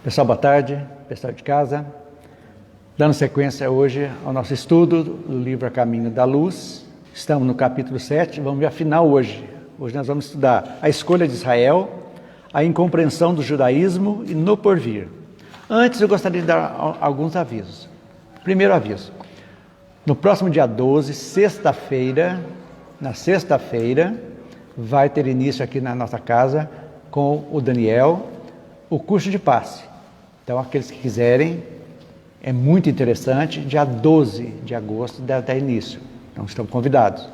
Pessoal, boa tarde, pessoal de casa. Dando sequência hoje ao nosso estudo do livro A Caminho da Luz. Estamos no capítulo 7, vamos ver a final hoje. Hoje nós vamos estudar a escolha de Israel, a incompreensão do judaísmo e no porvir. Antes eu gostaria de dar alguns avisos. Primeiro aviso, no próximo dia 12, na sexta-feira, vai ter início aqui na nossa casa com o Daniel, o curso de passe. Então aqueles que quiserem, é muito interessante, dia 12 de agosto dá início, então estão convidados.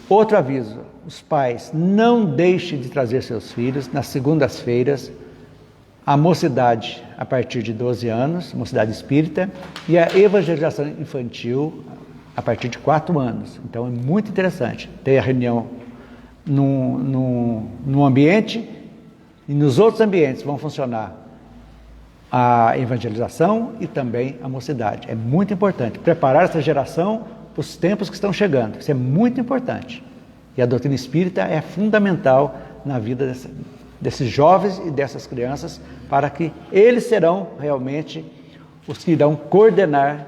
Outro aviso, os pais, não deixem de trazer seus filhos nas segundas-feiras, a mocidade a partir de 12 anos, mocidade espírita, e a evangelização infantil a partir de 4 anos. Então é muito interessante ter a reunião num ambiente, e nos outros ambientes vão funcionar a evangelização e também a mocidade. É muito importante preparar essa geração para os tempos que estão chegando. Isso é muito importante. E a doutrina espírita é fundamental na vida desses jovens e dessas crianças, para que eles serão realmente os que irão coordenar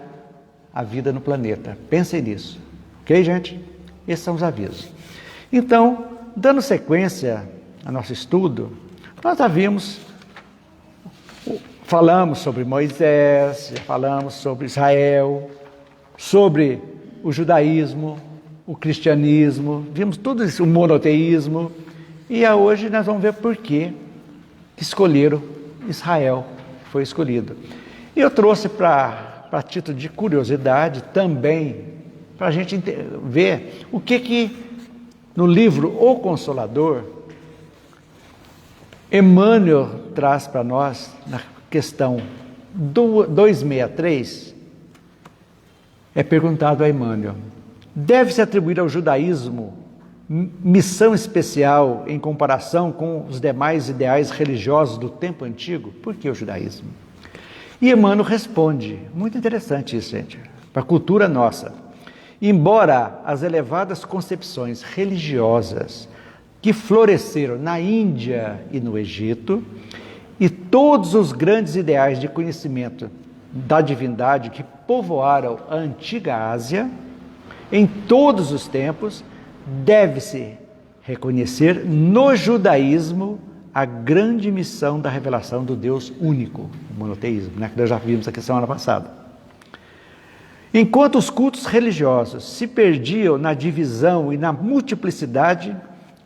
a vida no planeta. Pensem nisso. Ok, gente? Esses são os avisos. Então, dando sequência ao nosso estudo, nós falamos sobre Moisés, falamos sobre Israel, sobre o judaísmo, o cristianismo, vimos tudo isso, o monoteísmo, e hoje nós vamos ver por que escolheram Israel, foi escolhido. E eu trouxe para título de curiosidade também, para a gente ver o que no livro O Consolador, Emmanuel traz para nós, na questão 263, é perguntado a Emmanuel: deve-se atribuir ao judaísmo missão especial em comparação com os demais ideais religiosos do tempo antigo? Por que o judaísmo? E Emmanuel responde, muito interessante isso, gente, para a cultura nossa: embora as elevadas concepções religiosas que floresceram na Índia e no Egito, e todos os grandes ideais de conhecimento da divindade que povoaram a antiga Ásia, em todos os tempos, deve-se reconhecer no judaísmo a grande missão da revelação do Deus único, o monoteísmo, que nós já vimos aqui semana passada. Enquanto os cultos religiosos se perdiam na divisão e na multiplicidade,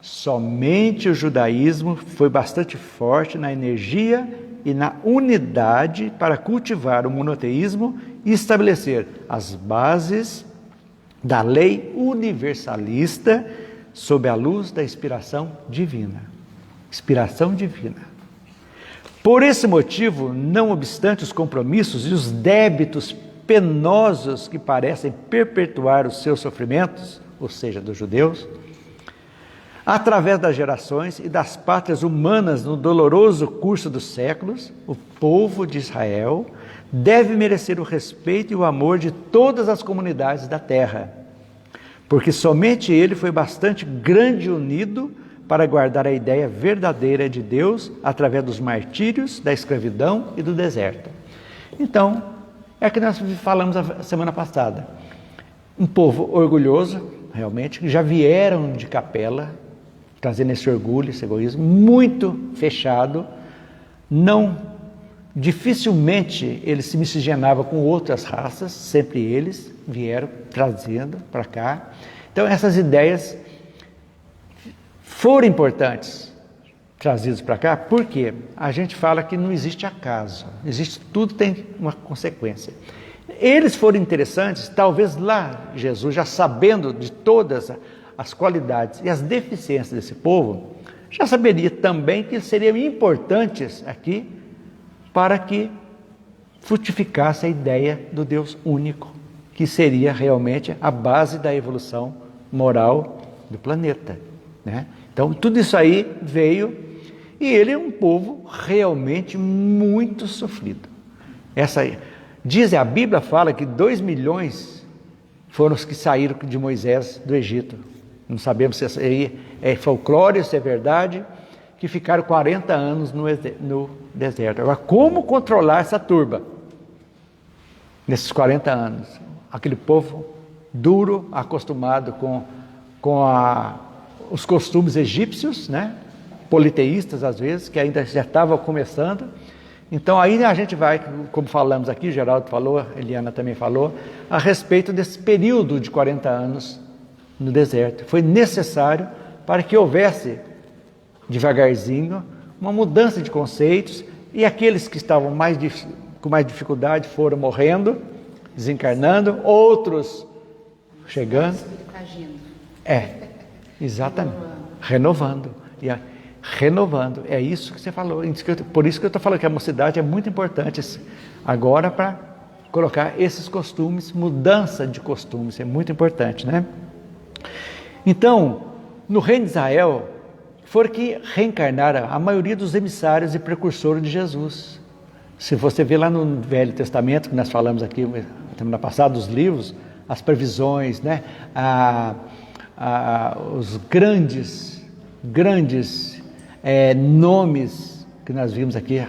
somente o judaísmo foi bastante forte na energia e na unidade para cultivar o monoteísmo e estabelecer as bases da lei universalista sob a luz da inspiração divina. Inspiração divina. Por esse motivo, não obstante os compromissos e os débitos penosos que parecem perpetuar os seus sofrimentos, ou seja, dos judeus, através das gerações e das pátrias humanas no doloroso curso dos séculos, o povo de Israel deve merecer o respeito e o amor de todas as comunidades da terra, porque somente ele foi bastante grande e unido para guardar a ideia verdadeira de Deus através dos martírios, da escravidão e do deserto. Então, é o que nós falamos a semana passada. Um povo orgulhoso, realmente, que já vieram de Capela, trazendo esse orgulho, esse egoísmo, muito fechado, dificilmente eles se miscigenavam com outras raças, sempre eles vieram trazendo para cá. Então essas ideias foram importantes trazidas para cá, porque a gente fala que não existe acaso, tudo tem uma consequência. Eles foram interessantes, talvez lá Jesus, já sabendo de todas as qualidades e as deficiências desse povo, já saberia também que seriam importantes aqui para que frutificasse a ideia do Deus único, que seria realmente a base da evolução moral do planeta, Então tudo isso aí veio, e ele é um povo realmente muito sofrido. A Bíblia fala que 2 milhões foram os que saíram de Moisés do Egito. Não sabemos se isso aí é folclore, se é verdade, que que ficaram 40 anos no deserto. Agora, como controlar essa turba? Nesses 40 anos. Aquele povo duro, acostumado com os costumes egípcios, né? Politeístas às vezes, que ainda já estavam começando. Então aí a gente vai, como falamos aqui, Geraldo falou, Eliana também falou, a respeito desse período de 40 anos no deserto. Foi necessário para que houvesse, devagarzinho, uma mudança de conceitos, e aqueles que estavam com mais dificuldade foram morrendo, desencarnando, outros chegando. Exatamente. Renovando. Renovando. É isso que você falou. Por isso que eu estou falando que a mocidade é muito importante agora para colocar esses costumes, mudança de costumes, é muito importante, né? Então, no reino de Israel, foram que reencarnaram a maioria dos emissários e precursores de Jesus. Se você vê lá no Velho Testamento, que nós falamos aqui semana passada, os livros, as previsões, né? Os grandes nomes que nós vimos aqui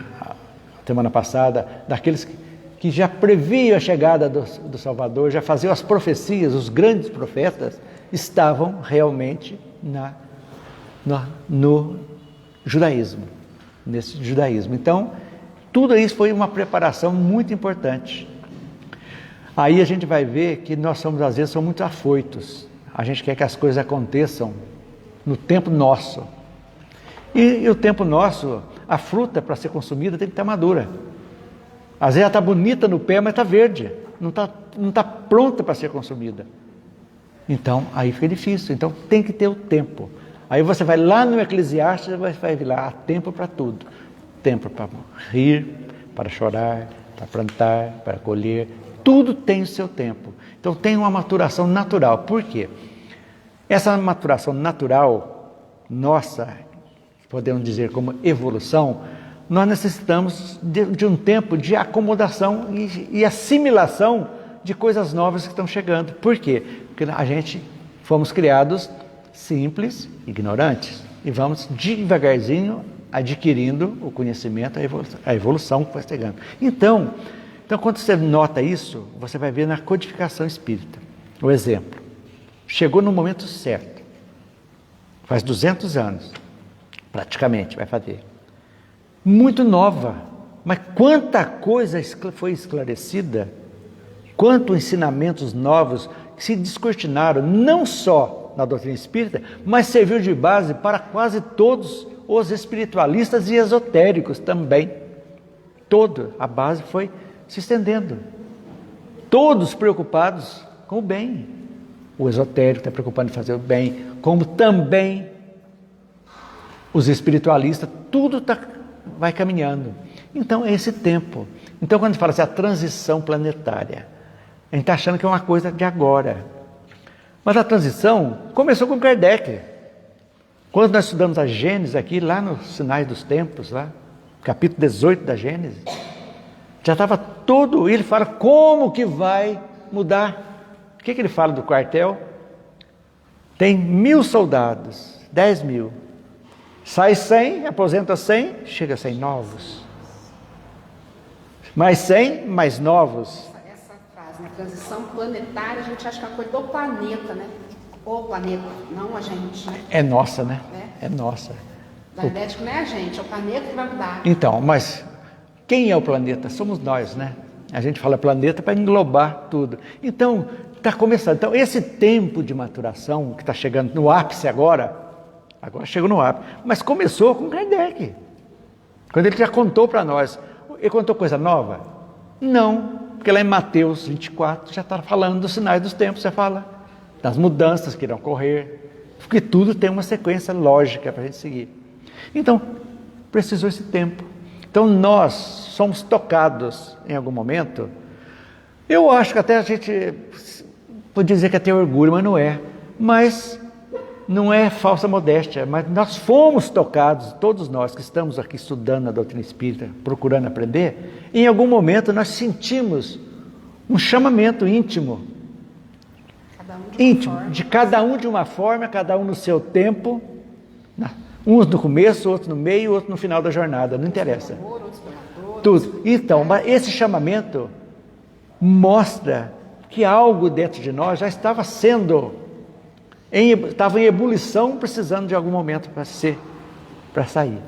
semana passada, daqueles que já previam a chegada do Salvador, já faziam as profecias, os grandes profetas, estavam realmente no judaísmo, nesse judaísmo. Então, tudo isso foi uma preparação muito importante. Aí a gente vai ver que nós às vezes, somos muito afoitos. A gente quer que as coisas aconteçam no tempo nosso. E o tempo nosso, a fruta para ser consumida tem que estar madura. Às vezes ela está bonita no pé, mas está verde. Não está pronta para ser consumida. Então, aí fica difícil. Então, tem que ter o tempo. Aí você vai lá no Eclesiastes e vai ver lá, há tempo para tudo. Tempo para rir, para chorar, para plantar, para colher. Tudo tem o seu tempo. Então, tem uma maturação natural. Por quê? Essa maturação natural, nossa, podemos dizer como evolução, nós necessitamos de um tempo de acomodação e assimilação de coisas novas que estão chegando. Por quê? Porque a gente fomos criados simples, ignorantes, e vamos devagarzinho adquirindo o conhecimento, a evolução que vai chegando. Então, quando você nota isso, você vai ver na codificação espírita. O exemplo, chegou no momento certo, faz 200 anos, praticamente, vai fazer. Muito nova, mas quanta coisa foi esclarecida, quantos ensinamentos novos que se descortinaram, não só na doutrina espírita, mas serviu de base para quase todos os espiritualistas e esotéricos também. A base foi se estendendo. Todos preocupados com o bem. O esotérico está preocupado em fazer o bem, como também os espiritualistas, tudo vai caminhando. Então, é esse tempo. Então, quando a gente fala assim, a transição planetária, a gente está achando que é uma coisa de agora. Mas a transição começou com Kardec. Quando nós estudamos a Gênesis aqui, lá nos Sinais dos Tempos, lá, capítulo 18 da Gênesis, já estava todo, ele fala como que vai mudar. O que ele fala do quartel? Tem 1.000 soldados, 10.000. Sai 100, aposenta 100, chega a 100 novos. Mais 100, mais novos. Essa frase, na transição planetária, a gente acha que é uma coisa do planeta, né? O planeta, não a gente, né? É nossa, né? É nossa. Na verdade, não é a gente, é o planeta que vai mudar. Então, mas quem é o planeta? Somos nós, né? A gente fala planeta para englobar tudo. Então, está começando. Então, esse tempo de maturação que está chegando no ápice agora chegou no ápice, mas começou com Kardec. Quando ele já contou para nós. Ele contou coisa nova? Não, porque lá em Mateus 24 já está falando dos sinais dos tempos, já fala das mudanças que irão ocorrer, porque tudo tem uma sequência lógica para a gente seguir. Então, precisou esse tempo. Então, nós somos tocados em algum momento. Eu acho que até a gente pode dizer que é ter orgulho, mas não é. Mas não é falsa modéstia, mas nós fomos tocados, todos nós que estamos aqui estudando a doutrina espírita, procurando aprender, em algum momento nós sentimos um chamamento íntimo, de cada um de uma forma, cada um no seu tempo, Uns no começo, outros no meio, outros no final da jornada, não interessa. Tudo. Então, mas esse chamamento mostra que algo dentro de nós já estava estava em ebulição, precisando de algum momento para sair.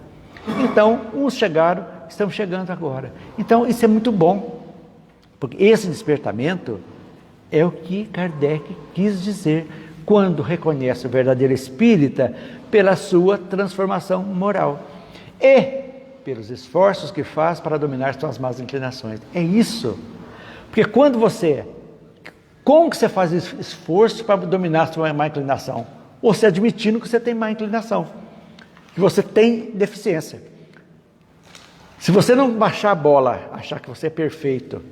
Então, uns chegaram, estamos chegando agora. Então, isso é muito bom, porque esse despertamento é o que Kardec quis dizer quando reconhece o verdadeiro espírita pela sua transformação moral e pelos esforços que faz para dominar suas más inclinações. É isso. Porque como que você faz esforço para dominar a sua má inclinação? Você admitindo que você tem má inclinação, que você tem deficiência. Se você não baixar a bola, achar que você é perfeito,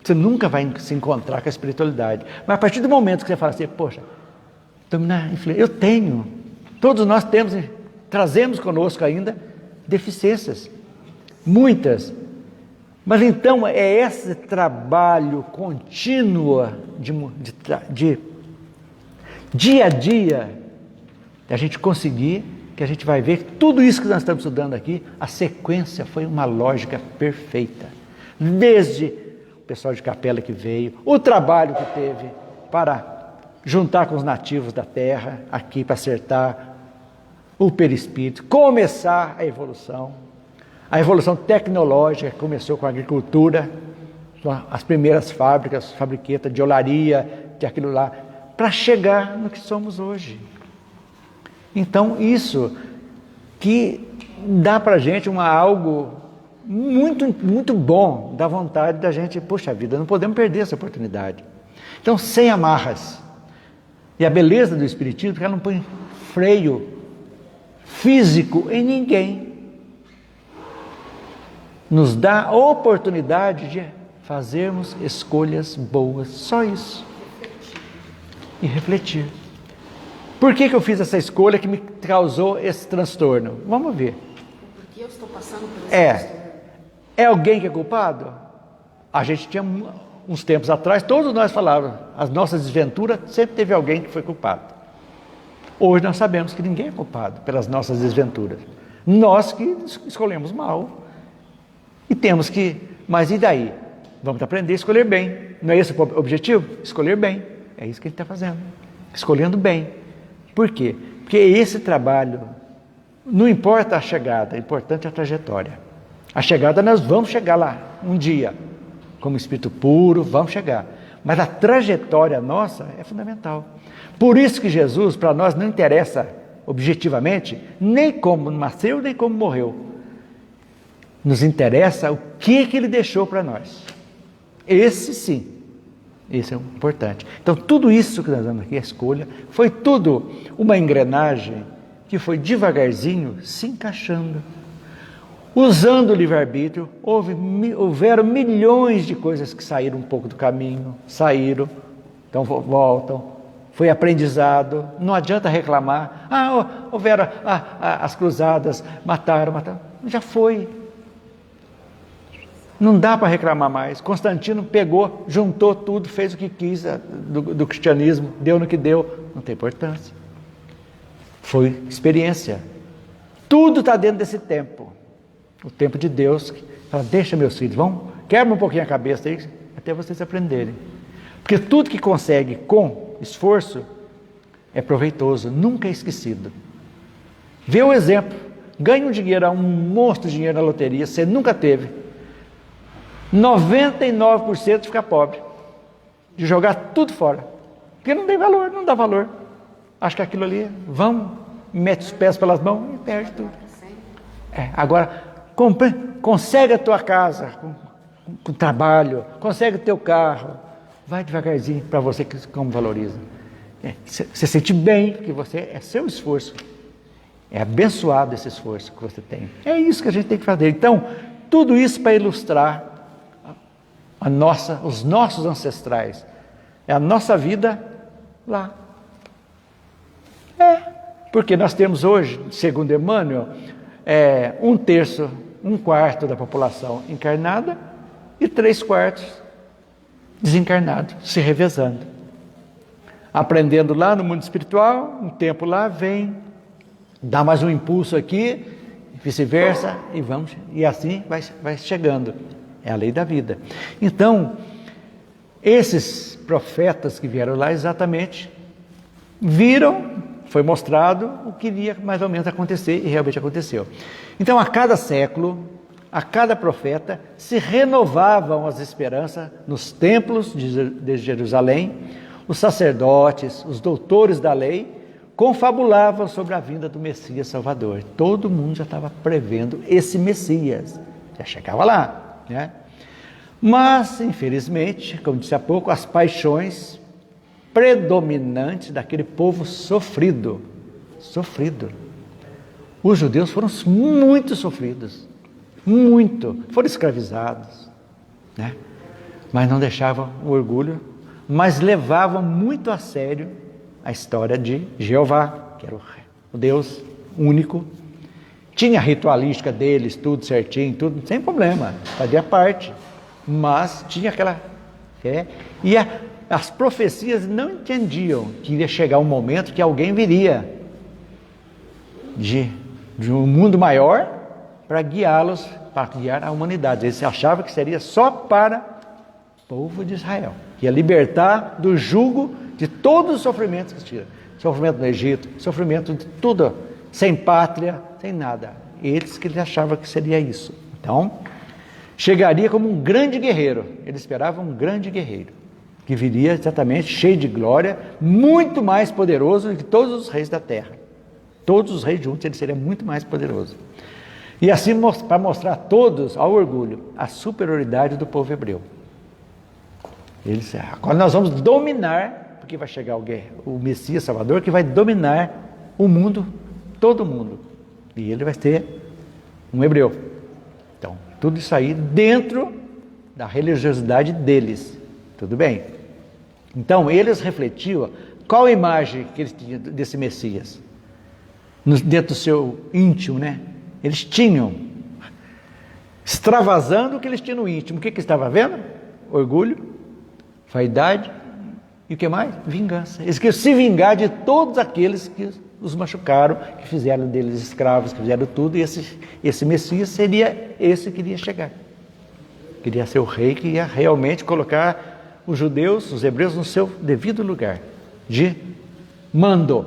você nunca vai se encontrar com a espiritualidade. Mas a partir do momento que você fala assim, poxa, dominar a influência, eu tenho, todos nós trazemos conosco ainda deficiências, muitas. Mas então é esse trabalho contínuo de dia a dia, a gente conseguir, que a gente vai ver que tudo isso que nós estamos estudando aqui, a sequência foi uma lógica perfeita. Desde o pessoal de capela que veio, o trabalho que teve para juntar com os nativos da terra, aqui para acertar o perispírito, começar a evolução tecnológica que começou com a agricultura, as primeiras fábricas, fabriquetas de olaria, de aquilo lá, para chegar no que somos hoje. Então, isso que dá para a gente algo muito, muito bom, dá vontade da gente, puxa vida, não podemos perder essa oportunidade. Então, sem amarras. E a beleza do Espiritismo é que ela não põe freio físico em ninguém. Nos dá a oportunidade de fazermos escolhas boas, só isso. E refletir. Por que eu fiz essa escolha que me causou esse transtorno? Vamos ver. Porque eu estou passando por esse transtorno. É alguém que é culpado? A gente tinha uns tempos atrás, todos nós falávamos, as nossas desventuras, sempre teve alguém que foi culpado. Hoje nós sabemos que ninguém é culpado pelas nossas desventuras. Nós que escolhemos mal. E temos que, mas e daí? Vamos aprender a escolher bem. Não é esse o objetivo? Escolher bem. É isso que a gente está fazendo. Escolhendo bem. Por quê? Porque esse trabalho, não importa a chegada, é importante a trajetória. A chegada nós vamos chegar lá, um dia. Como espírito puro, vamos chegar. Mas a trajetória nossa é fundamental. Por isso que Jesus, para nós, não interessa objetivamente, nem como nasceu, nem como morreu. Nos interessa o que Ele deixou para nós. Esse sim, esse é o importante. Então tudo isso que nós vamos aqui, a escolha, foi tudo uma engrenagem que foi devagarzinho se encaixando. Usando o livre-arbítrio, houveram milhões de coisas que saíram um pouco do caminho, então voltam, foi aprendizado, não adianta reclamar, houveram as cruzadas, mataram, já foi. Não dá para reclamar mais. Constantino pegou, juntou tudo, fez o que quis do cristianismo, deu no que deu, não tem importância. Foi experiência. Tudo está dentro desse tempo. O tempo de Deus, que fala, deixa meus filhos, quebra um pouquinho a cabeça aí, até vocês aprenderem. Porque tudo que consegue com esforço é proveitoso, nunca é esquecido. Vê o exemplo, ganha um dinheiro, um monstro de dinheiro na loteria, você nunca teve. 99% de ficar pobre, de jogar tudo fora, porque não tem valor, não dá valor. Acho que aquilo ali, mete os pés pelas mãos e perde tudo. Agora, consegue a tua casa com trabalho, consegue o teu carro, vai devagarzinho para você que como valoriza. Você sente bem, porque é seu esforço, é abençoado esse esforço que você tem. É isso que a gente tem que fazer. Então, tudo isso para ilustrar os nossos ancestrais, é a nossa vida lá. Porque nós temos hoje, segundo Emmanuel, um quarto da população encarnada e 3/4 desencarnado, se revezando. Aprendendo lá no mundo espiritual, um tempo lá vem, dá mais um impulso aqui, vice-versa, e assim vai chegando. É a lei da vida. Então, esses profetas que vieram lá exatamente viram, foi mostrado o que iria mais ou menos acontecer, e realmente aconteceu. Então, a cada século, a cada profeta, se renovavam as esperanças nos templos de Jerusalém. Os sacerdotes, os doutores da lei, confabulavam sobre a vinda do Messias Salvador. Todo mundo já estava prevendo esse Messias, já chegava lá, né? Mas, infelizmente, como disse há pouco, as paixões predominantes daquele povo sofrido. Os judeus foram muito sofridos, foram escravizados, né? Mas não deixavam o orgulho, mas levavam muito a sério a história de Jeová, que era o Deus único. Tinha a ritualística deles, tudo certinho, tudo sem problema, fazia parte, mas tinha aquela fé. E as profecias não entendiam que iria chegar um momento que alguém viria de um mundo maior para guiá-los, para guiar a humanidade. Eles achavam que seria só para o povo de Israel, que ia libertar do jugo de todos os sofrimentos que tinha. Sofrimento no Egito, sofrimento de tudo, sem pátria, sem nada. Eles achavam que seria isso. Então, chegaria como um grande guerreiro. Eles esperavam um grande guerreiro, que viria exatamente cheio de glória, muito mais poderoso do que todos os reis da terra. Todos os reis juntos, ele seria muito mais poderoso. E assim, para mostrar a todos, ao orgulho, a superioridade do povo hebreu. Agora nós vamos dominar, porque vai chegar o Messias Salvador, que vai dominar o mundo, todo mundo. E ele vai ser um hebreu. Então, tudo isso aí dentro da religiosidade deles. Tudo bem? Então, eles refletiam qual a imagem que eles tinham desse Messias. Dentro do seu íntimo, né? Eles tinham, extravasando o que eles tinham no íntimo. O que estava vendo? Orgulho, vaidade e o que mais? Vingança. Eles queriam se vingar de todos aqueles que os machucaram, que fizeram deles escravos, que fizeram tudo. E esse Messias seria esse que iria chegar. Queria ser o rei que ia realmente colocar os judeus, os hebreus, no seu devido lugar de mando.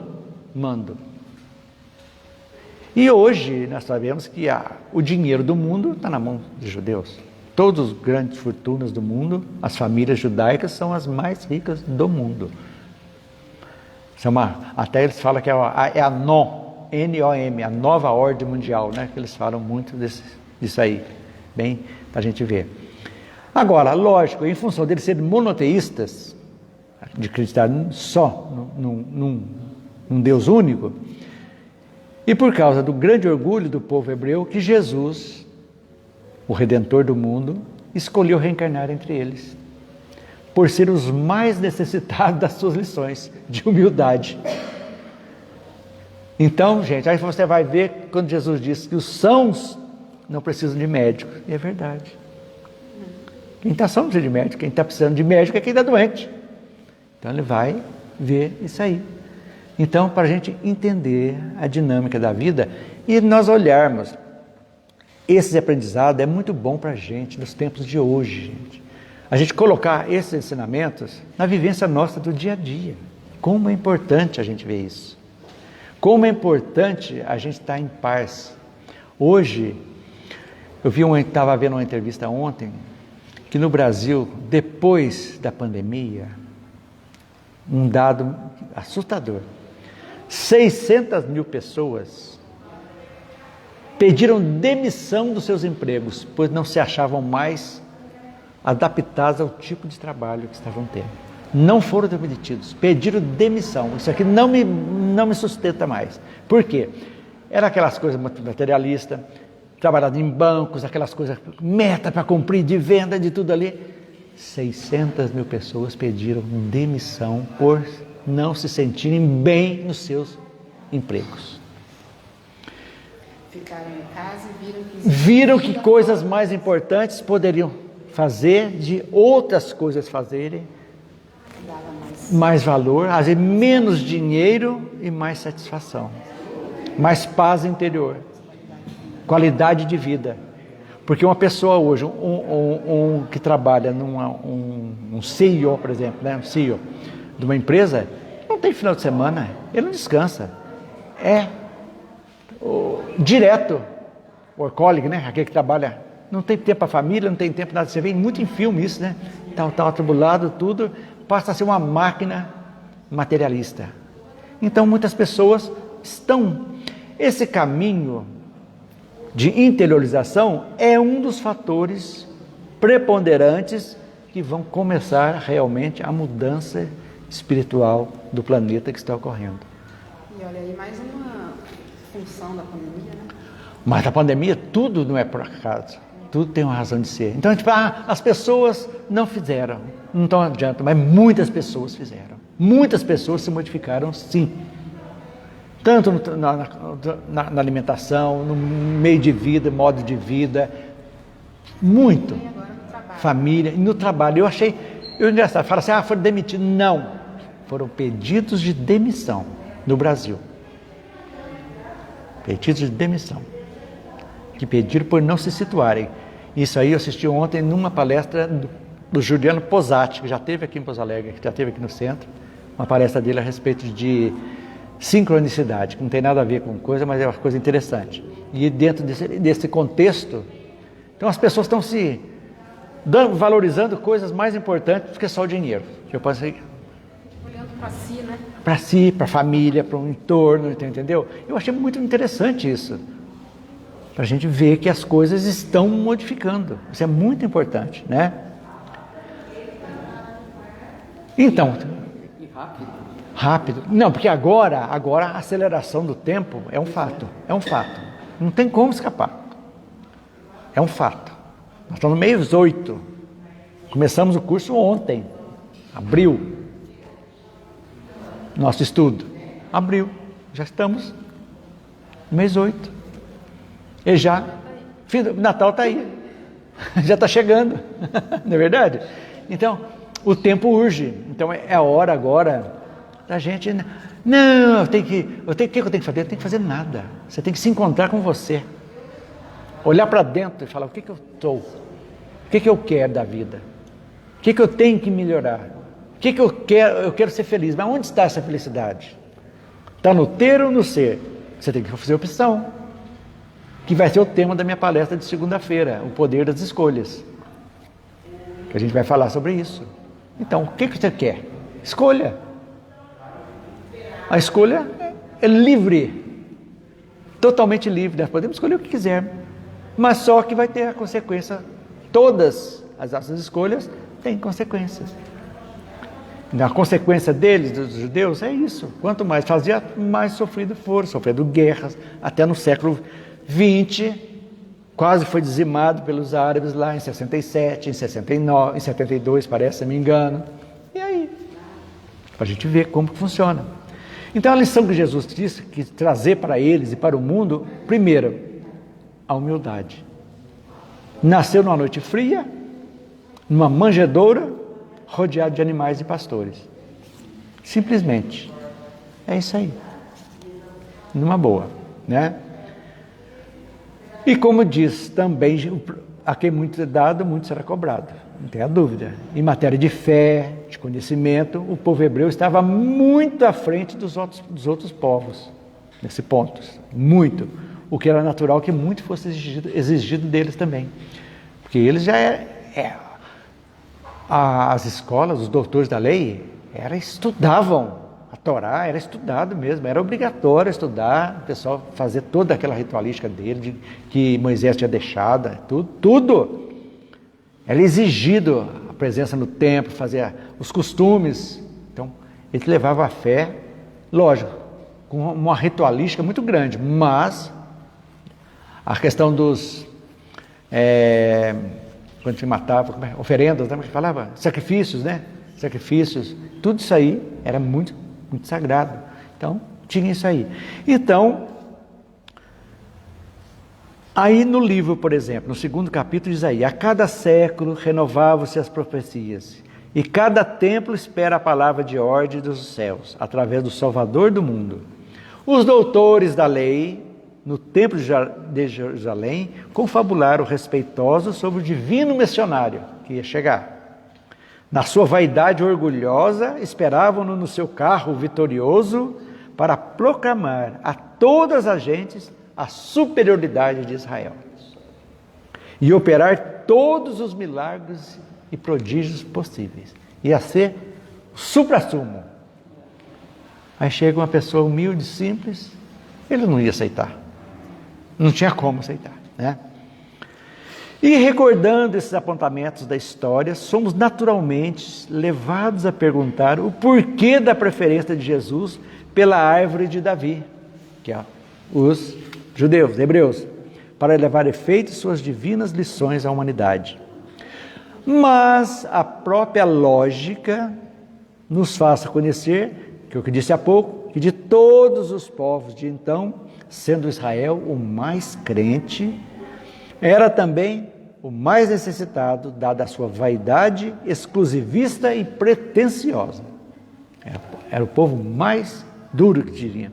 E hoje nós sabemos que o dinheiro do mundo está na mão dos judeus. Todas as grandes fortunas do mundo, as famílias judaicas são as mais ricas do mundo. Até eles falam que é a NOM, a nova ordem mundial, né? Que eles falam muito disso aí, bem, para a gente ver. Agora, lógico, em função deles serem monoteístas, de acreditar só num Deus único, e por causa do grande orgulho do povo hebreu, que Jesus, o Redentor do mundo, escolheu reencarnar entre eles, por ser os mais necessitados das suas lições de humildade. Então, gente, aí você vai ver quando Jesus disse que os sãos não precisam de médico, e é verdade. Quem está são precisa de médico, quem está precisando de médico é quem está doente. Então ele vai ver isso aí. Então, para a gente entender a dinâmica da vida e nós olharmos, esse aprendizado é muito bom para a gente nos tempos de hoje, gente. A gente colocar esses ensinamentos na vivência nossa do dia a dia. Como é importante a gente ver isso. Como é importante a gente estar em paz. Hoje, estava vendo uma entrevista ontem, que no Brasil, depois da pandemia, um dado assustador, 600 mil pessoas pediram demissão dos seus empregos, pois não se achavam mais adaptadas ao tipo de trabalho que estavam tendo. Não foram demitidos, pediram demissão. Isso aqui não me sustenta mais. Por quê? Era aquelas coisas muito materialistas, trabalhado em bancos, aquelas coisas, meta para cumprir de venda, de tudo ali. 600 mil pessoas pediram demissão por não se sentirem bem nos seus empregos. Ficaram em casa e viram que coisas mais importantes poderiam fazer, de outras coisas fazerem, mais valor, às vezes menos dinheiro e mais satisfação. mais paz interior, qualidade de vida. Porque uma pessoa hoje, um que trabalha um CEO, por exemplo, né, um CEO de uma empresa, não tem final de semana, ele não descansa. É direto, workaholic, né, aquele que trabalha, não tem tempo para a família, não tem tempo para nada. Você vê muito em filme isso, né? Tá atribulado, tudo, passa a ser uma máquina materialista. Então muitas pessoas estão... Esse caminho de interiorização é um dos fatores preponderantes que vão começar realmente a mudança espiritual do planeta que está ocorrendo. E olha aí, mais uma função da pandemia, né? Mas a pandemia, tudo não é por acaso. Tudo tem uma razão de ser. Então a gente fala, as pessoas não fizeram. Não estão adianta, mas muitas pessoas fizeram. Muitas pessoas se modificaram, sim. Tanto na alimentação, no meio de vida, modo de vida. Muito. E agora no trabalho. Família. E no trabalho. Eu engraçado, fala assim, foram demitidos. Não. Foram pedidos de demissão no Brasil. Pedidos de demissão. Que pediram por não se situarem. Isso aí eu assisti ontem numa palestra do Juliano Posati, que já esteve aqui em Pouso Alegre, que já esteve aqui no centro, uma palestra dele a respeito de sincronicidade, que não tem nada a ver com coisa, mas é uma coisa interessante. E dentro desse contexto, então as pessoas estão se valorizando coisas mais importantes do que só o dinheiro. Eu posso dizer, Olhando para si, né? para si, para a família, para o entorno, entendeu? Eu achei muito interessante isso. Para a gente ver que as coisas estão modificando. Isso é muito importante, né? Então... E rápido. Rápido. Não, porque agora a aceleração do tempo é um fato. É um fato. Não tem como escapar. É um fato. Nós estamos no mês 8. Começamos o curso ontem. Abril. Nosso estudo. Abril. Já estamos no mês 8. E já, Natal está aí, já está chegando, não é verdade? Então, o tempo urge, então é a hora agora da gente, não, o que eu tenho que fazer? Eu tenho que fazer nada, você tem que se encontrar com você, olhar para dentro e falar, o que eu estou, o que eu quero da vida, o que eu tenho que melhorar, o que eu quero ser feliz, mas onde está essa felicidade? Está no ter ou no ser? Você tem que fazer opção. Que vai ser o tema da minha palestra de segunda-feira, o poder das escolhas. Que a gente vai falar sobre isso. Então, o que você quer? Escolha. A escolha é livre. Totalmente livre. Nós podemos escolher o que quisermos. Mas só que vai ter a consequência. Todas as nossas escolhas têm consequências. A consequência deles, dos judeus, é isso. Quanto mais fazia, mais sofrido foram. Sofrendo guerras, até no século 20, quase foi dizimado pelos árabes lá em 67, em 69, em 72, parece, se não me engano. E aí? Para a gente ver como que funciona. Então a lição que Jesus disse, que trazer para eles e para o mundo, primeiro, a humildade. Nasceu numa noite fria, numa manjedoura, rodeado de animais e pastores. Simplesmente. É isso aí. Numa boa, né? E como diz também, a quem muito é dado, muito será cobrado. Não tenha dúvida. Em matéria de fé, de conhecimento, o povo hebreu estava muito à frente dos outros povos, nesse ponto. Muito. O que era natural que muito fosse exigido deles também. Porque eles já as escolas, os doutores da lei, estudavam. A Torá era estudado mesmo, era obrigatório estudar, o pessoal fazer toda aquela ritualística dele, que Moisés tinha deixado, tudo. Era exigido a presença no templo, fazer os costumes. Então, ele levava a fé, lógico, com uma ritualística muito grande, mas a questão dos... quando se matava, oferendas, né? Que falava, sacrifícios, né? Sacrifícios, tudo isso aí era muito sagrado. Então, tinha isso aí. Então, aí no livro, por exemplo, no 2º capítulo diz aí, a cada século renovavam-se as profecias, e cada templo espera a palavra de ordem dos céus, através do Salvador do mundo. Os doutores da lei, no templo de Jerusalém, confabularam respeitosos sobre o divino missionário que ia chegar. Na sua vaidade orgulhosa, esperavam-no no seu carro vitorioso para proclamar a todas as gentes a superioridade de Israel e operar todos os milagres e prodígios possíveis. Ia ser o supra-sumo. Aí chega uma pessoa humilde, simples, ele não ia aceitar. Não tinha como aceitar, né? E recordando esses apontamentos da história, somos naturalmente levados a perguntar o porquê da preferência de Jesus pela árvore de Davi, que é os judeus, hebreus, para levar efeito suas divinas lições à humanidade. Mas a própria lógica nos faz conhecer, que é o que disse há pouco, que de todos os povos de então, sendo Israel o mais crente, era também o mais necessitado, dada a sua vaidade exclusivista e pretensiosa. Era o povo mais duro que diria.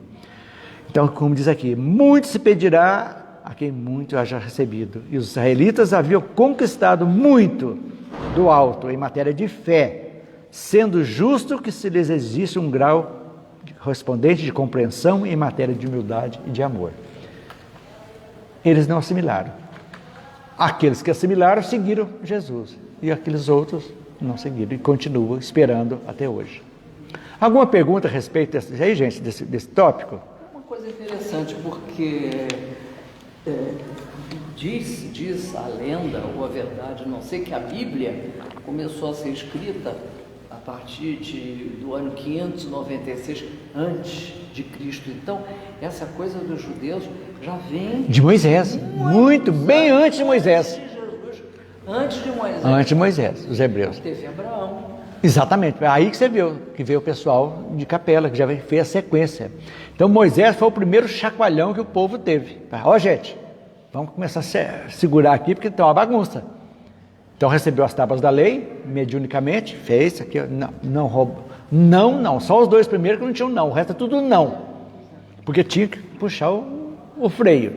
Então, como diz aqui, muito se pedirá a quem muito haja recebido. E os israelitas haviam conquistado muito do alto em matéria de fé, sendo justo que se lhes existe um grau correspondente de compreensão em matéria de humildade e de amor. Eles não assimilaram. Aqueles que assimilaram seguiram Jesus, e aqueles outros não seguiram e continuam esperando até hoje. Alguma pergunta a respeito desse tópico? Uma coisa interessante, porque diz a lenda ou a verdade, não sei, que a Bíblia começou a ser escrita a partir do ano 596 antes de Cristo. Então, essa coisa dos judeus já vem de Moisés, muito bem antes de Moisés. Antes de Moisés. Antes de Moisés, os hebreus. Teve Abraão. Exatamente, é aí que você viu, que veio o pessoal de Capela, que já fez a sequência. Então Moisés foi o primeiro chacoalhão que o povo teve. Ó, gente, vamos começar a segurar aqui, porque tem uma bagunça. Então recebeu as tábuas da lei, mediunicamente, fez aqui, não roubou. Não, só os dois primeiros que não tinham não, o resto é tudo não. Porque tinha que puxar o freio,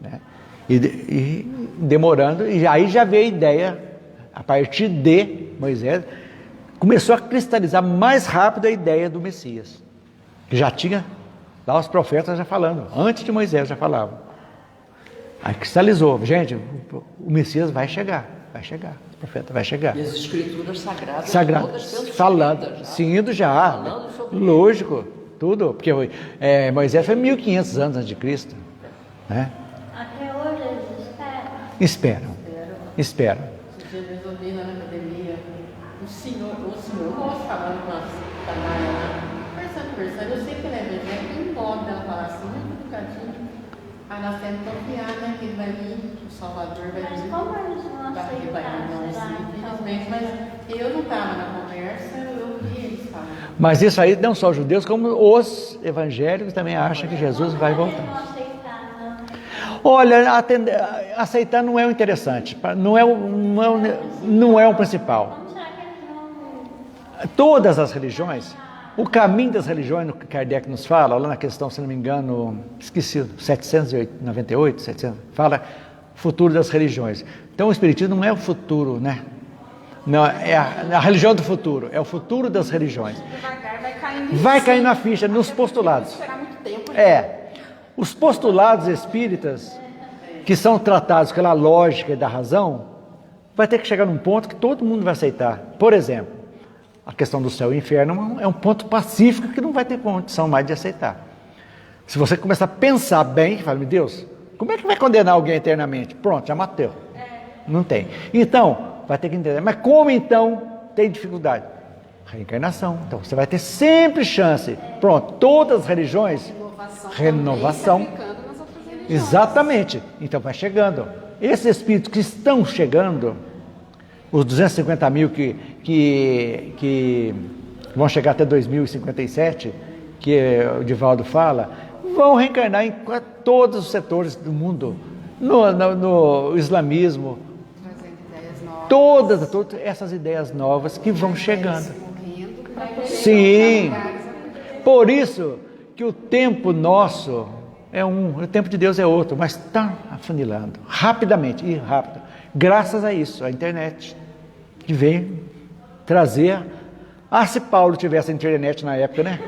né? E demorando, e aí já veio a ideia, a partir de Moisés, começou a cristalizar mais rápido a ideia do Messias, que já tinha lá os profetas já falando, antes de Moisés já falavam. Aí cristalizou, gente, o Messias vai chegar, o profeta vai chegar. E as escrituras sagradas todas sendo falando, escritas, sim, já, falando sobre lógico, tudo, porque Moisés foi 1500 anos antes de Cristo, né? Até hoje eles esperam. Esperam. Esse dia eu resolvi lá na academia, o senhor moço falando com a conversando, eu sei que ele é evangélico, não pode ela falar assim, muito educadinho. Aí nós temos que confiar, né, que ele vai vir, o Salvador vai Mas vir. como eles vão Ele vai vir, não, aceitar? infelizmente, mas eu não estava na conversa, eu vi eles falando. Mas isso aí não só os judeus, como os evangélicos também acham que Jesus vai Eles voltar. vão aceitar, não. Olha, aceitar não é o interessante, não é o principal. Como será que eles vão... Todas as religiões, o caminho das religiões, no que Kardec nos fala, lá na questão, se não me engano, esqueci, 798, 700, fala futuro das religiões. Então o Espiritismo não é o futuro, né? Não, é a religião do futuro, é o futuro das religiões. Devagar vai Vai cair na ficha, nos postulados. Esperar muito tempo, né? Os postulados espíritas, que são tratados pela lógica e da razão, vai ter que chegar num ponto que todo mundo vai aceitar. Por exemplo, a questão do céu e inferno é um ponto pacífico que não vai ter condição mais de aceitar. Se você começar a pensar bem, fala, meu Deus, como é que vai condenar alguém eternamente? Pronto, já matou. Não tem. Então, vai ter que entender. Mas como então tem dificuldade? Reencarnação. Então, você vai ter sempre chance. Pronto, todas as religiões, renovação. Também se aplicando nas outras religiões. Exatamente. Então vai chegando. Esses espíritos que estão chegando, os 250 mil que vão chegar até 2057, que o Divaldo fala, vão reencarnar em todos os setores do mundo, no islamismo, todas essas ideias novas que vão chegando. Sim, por isso que o tempo nosso é um, o tempo de Deus é outro, mas está afunilando rapidamente, e rápido. Graças a isso, a internet, que vem trazer... se Paulo tivesse a internet na época, né?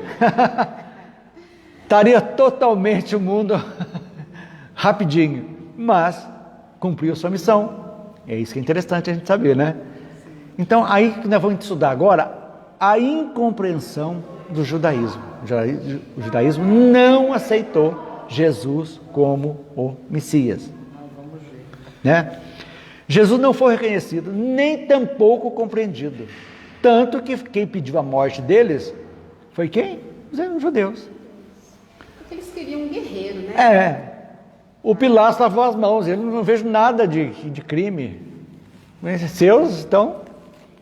Estaria totalmente o mundo rapidinho, mas cumpriu sua missão. É isso que é interessante a gente saber, né? Então, aí que nós vamos estudar agora a incompreensão do judaísmo. O judaísmo não aceitou Jesus como o Messias. Né? Jesus não foi reconhecido, nem tampouco compreendido. Tanto que quem pediu a morte deles foi quem? Os judeus. Porque eles queriam um guerreiro, né? O Pilatos lavou as mãos, ele não vejo nada de crime. Mas seus, então,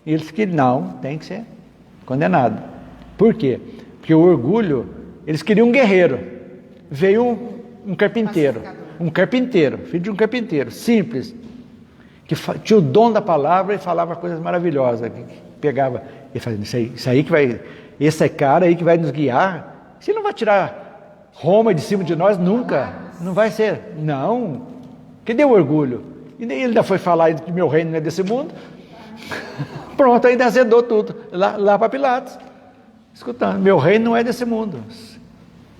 eles que não, tem que ser condenado. Por quê? Porque o orgulho, eles queriam um guerreiro. Veio um carpinteiro, filho de um carpinteiro, simples, que tinha o dom da palavra e falava coisas maravilhosas, que pegava e fazia isso aí que vai, esse cara aí que vai nos guiar, você não vai tirar Roma de cima de nós nunca, não vai ser, não, que deu orgulho, e ele ainda foi falar que meu reino não é desse mundo, pronto, ainda azedou tudo, lá para Pilatos, escutando, meu reino não é desse mundo,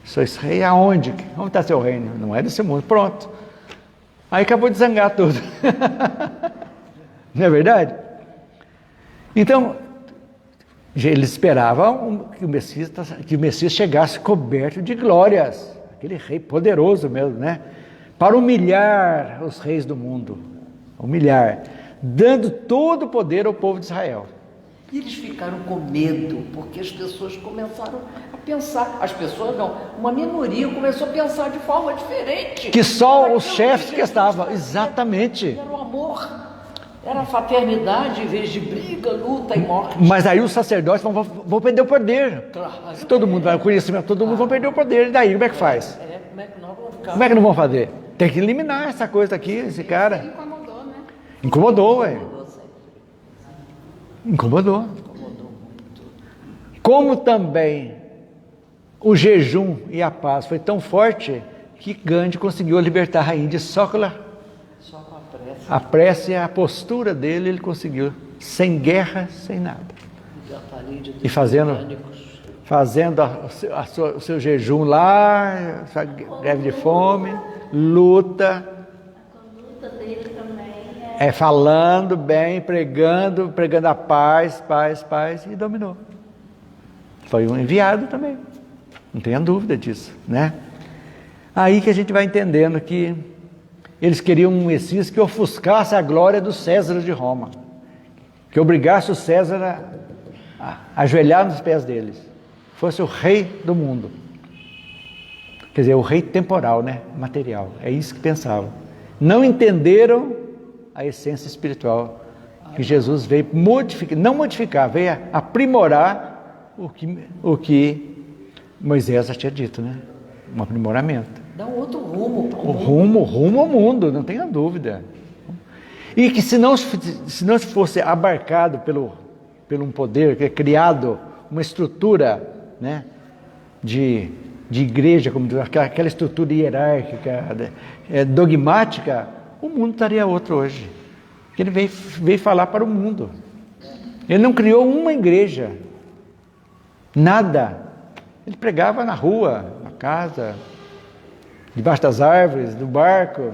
sois rei aonde? Onde está seu reino? Não é desse mundo, pronto, aí acabou de zangar tudo, não é verdade? Então, eles esperavam que o Messias chegasse coberto de glórias, aquele rei poderoso mesmo, né? Para humilhar os reis do mundo, dando todo o poder ao povo de Israel. E eles ficaram com medo, porque as pessoas começaram a pensar, as pessoas não, uma minoria começou a pensar de forma diferente. Que só os chefes que estavam, exatamente. Era o amor. Era fraternidade em vez de briga, luta e morte. Mas aí os sacerdotes vão perder o poder. Claro. Se todo mundo vai, o conhecimento, todo mundo vai perder o poder. E daí, como é que faz? Como é que nós vamos ficar? Como é que não vão fazer? Tem que eliminar essa coisa aqui, esse cara. Incomodou, né? Incomodou, ué. Incomodou. Como também o jejum e a paz foi tão forte que Gandhi conseguiu libertar a Índia só com a prece e a postura dele, ele conseguiu, sem guerra, sem nada. E fazendo o seu jejum lá, greve de fome, luta. A conduta dele também falando bem, pregando a paz, e dominou. Foi um enviado também, não tenha dúvida disso, né? Aí que a gente vai entendendo que eles queriam um Messias que ofuscasse a glória do César de Roma, que obrigasse o César a ajoelhar nos pés deles, fosse o rei do mundo, quer dizer, o rei temporal, né? Material, é isso que pensavam. Não entenderam a essência espiritual que Jesus veio modificar, veio aprimorar o que Moisés já tinha dito, né? Um aprimoramento. Dá um outro rumo. O rumo ao mundo, não tenha dúvida. E que se não fosse abarcado pelo um poder, que é criado uma estrutura, né, de igreja, como aquela estrutura hierárquica, dogmática, o mundo estaria outro hoje. Ele veio falar para o mundo. Ele não criou uma igreja, nada. Ele pregava na rua, na casa, debaixo das árvores, do barco,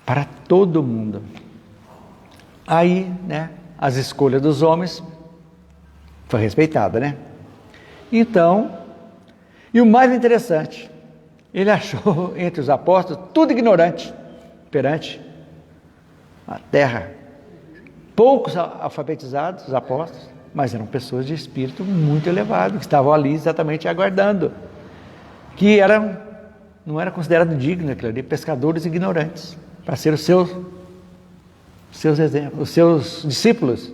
para todo mundo. Aí, né, as escolhas dos homens foi respeitada, né? Então, e o mais interessante, ele achou entre os apóstolos tudo ignorante perante a terra. Poucos alfabetizados, os apóstolos, mas eram pessoas de espírito muito elevado, que estavam ali exatamente aguardando, que não era considerado digno aquilo ali, pescadores ignorantes, para ser os seus exemplos, os seus discípulos.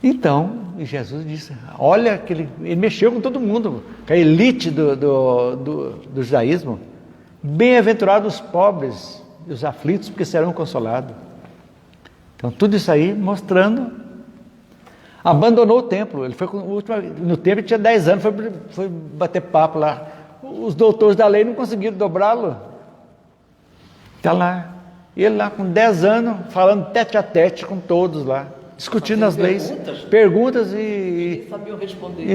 Então, Jesus disse, olha, que ele mexeu com todo mundo, com a elite do judaísmo. Bem-aventurados os pobres e os aflitos, porque serão consolados. Então, tudo isso aí mostrando Abandonou o templo. Ele foi no templo, ele tinha 10 anos, foi bater papo lá. Os doutores da lei não conseguiram dobrá-lo. Está lá. Ele lá com 10 anos, falando tete a tete com todos lá, discutindo as leis. Perguntas e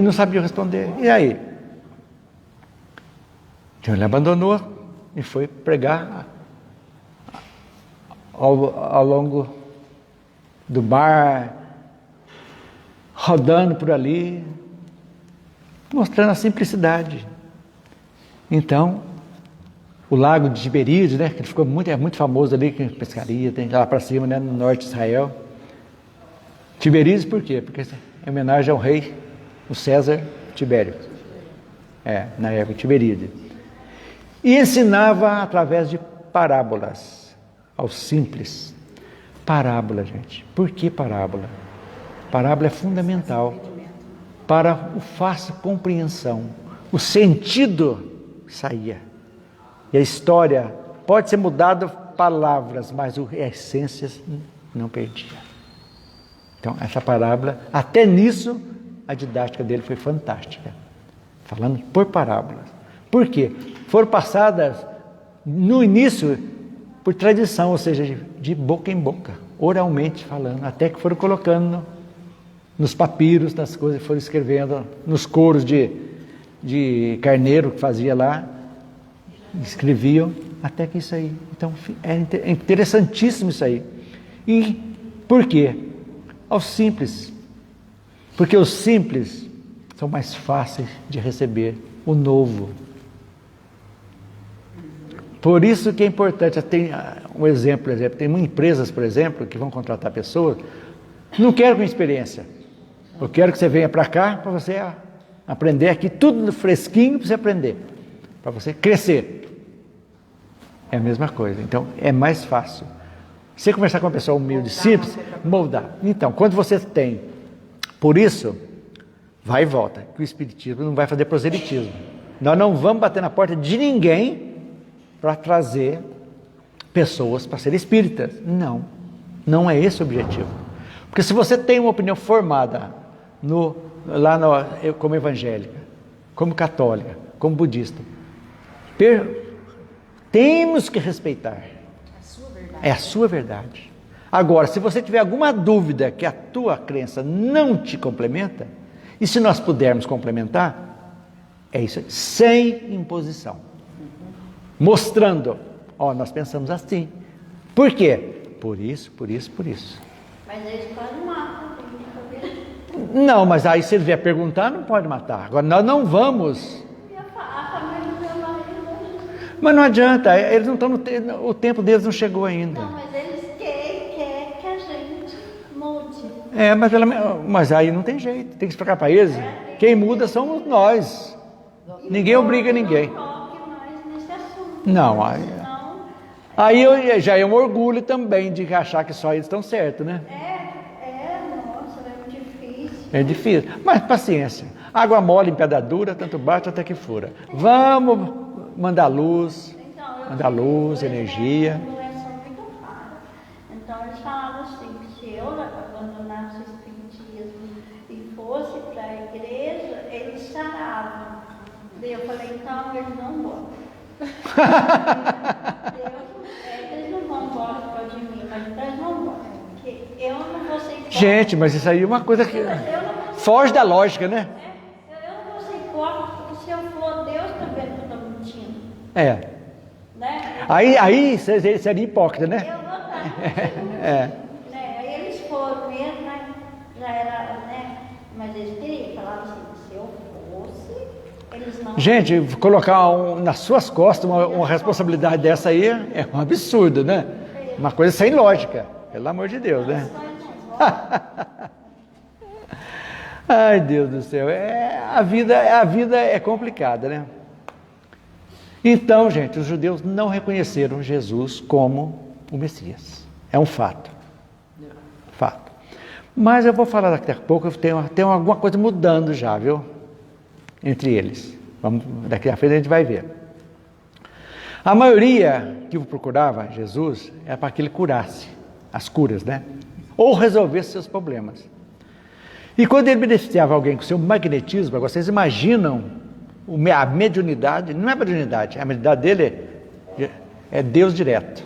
não sabiam responder. E aí? Então ele abandonou e foi pregar ao longo do mar, rodando por ali, mostrando a simplicidade. Então, o lago de Tiberíades, né, que ficou é muito famoso ali, que pescaria, tem lá para cima, né, no norte de Israel. Tiberíades por quê? Porque é homenagem ao rei, o César Tibério. Na época, Tiberíades. E ensinava através de parábolas aos simples. Parábola, gente. Por que parábola? Parábola é fundamental para o fácil compreensão. O sentido saía. E a história pode ser mudada palavras, mas a essência não perdia. Então, essa parábola, até nisso, a didática dele foi fantástica. Falando por parábolas. Por quê? Foram passadas, no início, por tradição, ou seja, de boca em boca, oralmente falando, até que foram colocando nos papiros, nas coisas, foram escrevendo nos coros de carneiro que fazia lá, escreviam, até que isso aí. Então, é interessantíssimo isso aí. E por quê? Aos simples. Porque os simples são mais fáceis de receber o novo. Por isso que é importante, tem um exemplo, tem empresas, por exemplo, que vão contratar pessoas, não quero com experiência, eu quero que você venha para cá para você aprender aqui, tudo fresquinho para você aprender, para você crescer. É a mesma coisa, então é mais fácil. Você conversar com uma pessoa humilde, simples, moldar. Então, quando você tem, por isso, vai e volta, que o Espiritismo não vai fazer proselitismo. Nós não vamos bater na porta de ninguém para trazer pessoas para serem espíritas. Não, não é esse o objetivo. Porque se você tem uma opinião formada como evangélica, como católica, como budista, temos que respeitar. É a sua verdade. Agora, se você tiver alguma dúvida que a tua crença não te complementa, e se nós pudermos complementar, é isso aí, sem imposição. Mostrando, nós pensamos assim. Por quê? Por isso. Mas eles podem matar, tem que saber. Não, mas aí se ele vier perguntar, não pode matar. Agora, nós não vamos. A família do meu marido. Mas não adianta, eles não estão o tempo deles não chegou ainda. Não, mas eles querem que a gente mude. Mas aí não tem jeito, tem que explicar para eles. Quem muda somos nós. Ninguém obriga ninguém. Não, aí já é um orgulho também de achar que só eles estão certos, né? Nossa, é muito difícil. É difícil, mas paciência. Água mole em pedra dura, tanto bate até que fura. Vamos mandar luz, energia. Muito raro. Então eles falavam assim, que se eu abandonasse o espiritismo e fosse para a igreja, eles saravam. Daí eu falei, então eles não vão. Eles não vão embora por causa de mim, mas eles não vão. Porque eu não vou ser hipócrita. Gente, mas isso aí é uma coisa que foge da lógica, né? Eu não vou ser hipócrita, porque se eu for, Deus está vendo que eu estou mentindo. Né? Aí seria hipócrita, né? Eu vou estar Aí eles foram mesmo, né? Já era, né? Mas eles queriam, falavam assim, se eu fosse, eles não... Gente, colocar nas suas costas uma responsabilidade dessa aí é um absurdo, né? Uma coisa sem lógica, pelo amor de Deus, né? Ai, Deus do céu, a vida é complicada, né? Então, gente, os judeus não reconheceram Jesus como o Messias. É um fato. Fato. Mas eu vou falar daqui a pouco, tem alguma coisa mudando já, viu? Entre eles. Daqui a frente a gente vai ver. A maioria que procurava Jesus era para que ele curasse, as curas, né? Ou resolvesse seus problemas. E quando ele beneficiava alguém com seu magnetismo, agora vocês imaginam a mediunidade, não é mediunidade, a mediunidade dele é Deus direto.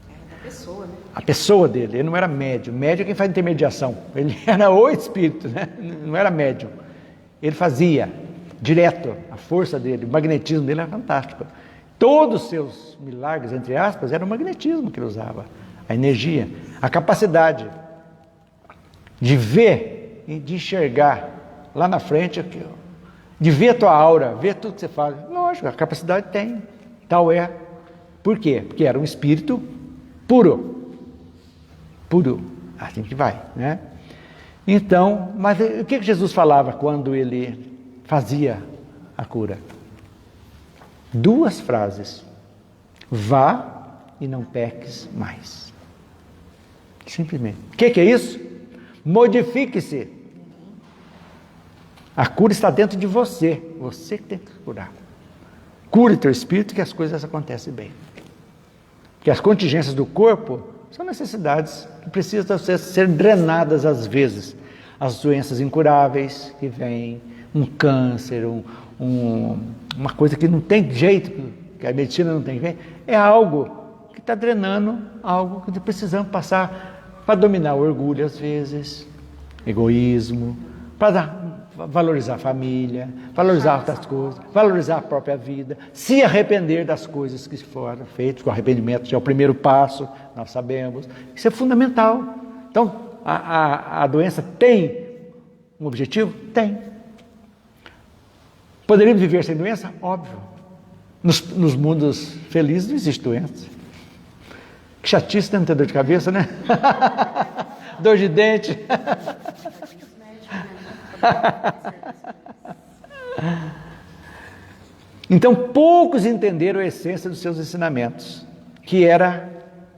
É da pessoa, né? A pessoa dele, ele não era médium. Médium é quem faz intermediação. Ele era o espírito, né? Não era médium. Ele fazia direto, a força dele, o magnetismo dele era fantástico. Todos os seus milagres, entre aspas, era o magnetismo que ele usava, a energia, a capacidade de ver e de enxergar lá na frente, de ver a tua aura, ver tudo que você faz. Lógico, a capacidade tem, tal é. Por quê? Porque era um espírito puro. Puro, assim que vai, né? Então, mas o que Jesus falava quando ele fazia a cura? 2 frases: vá e não peques mais. Simplesmente. O que é isso? Modifique-se. A cura está dentro de você. Você que tem que curar. Cure teu espírito que as coisas acontecem bem. Porque as contingências do corpo são necessidades que precisam ser drenadas às vezes. As doenças incuráveis que vêm, um câncer, uma coisa que não tem jeito, que a medicina não tem jeito, é algo que está drenando, algo que precisamos passar para dominar o orgulho às vezes, egoísmo, para valorizar a família, valorizar outras coisas, valorizar a própria vida, se arrepender das coisas que foram feitas. O arrependimento já é o primeiro passo, nós sabemos. Isso é fundamental. Então, a doença tem um objetivo? Tem. Poderíamos viver sem doença? Óbvio. Nos mundos felizes não existe doença. Que chatice, não ter dor de cabeça, né? Dor de dente. Então poucos entenderam a essência dos seus ensinamentos, que era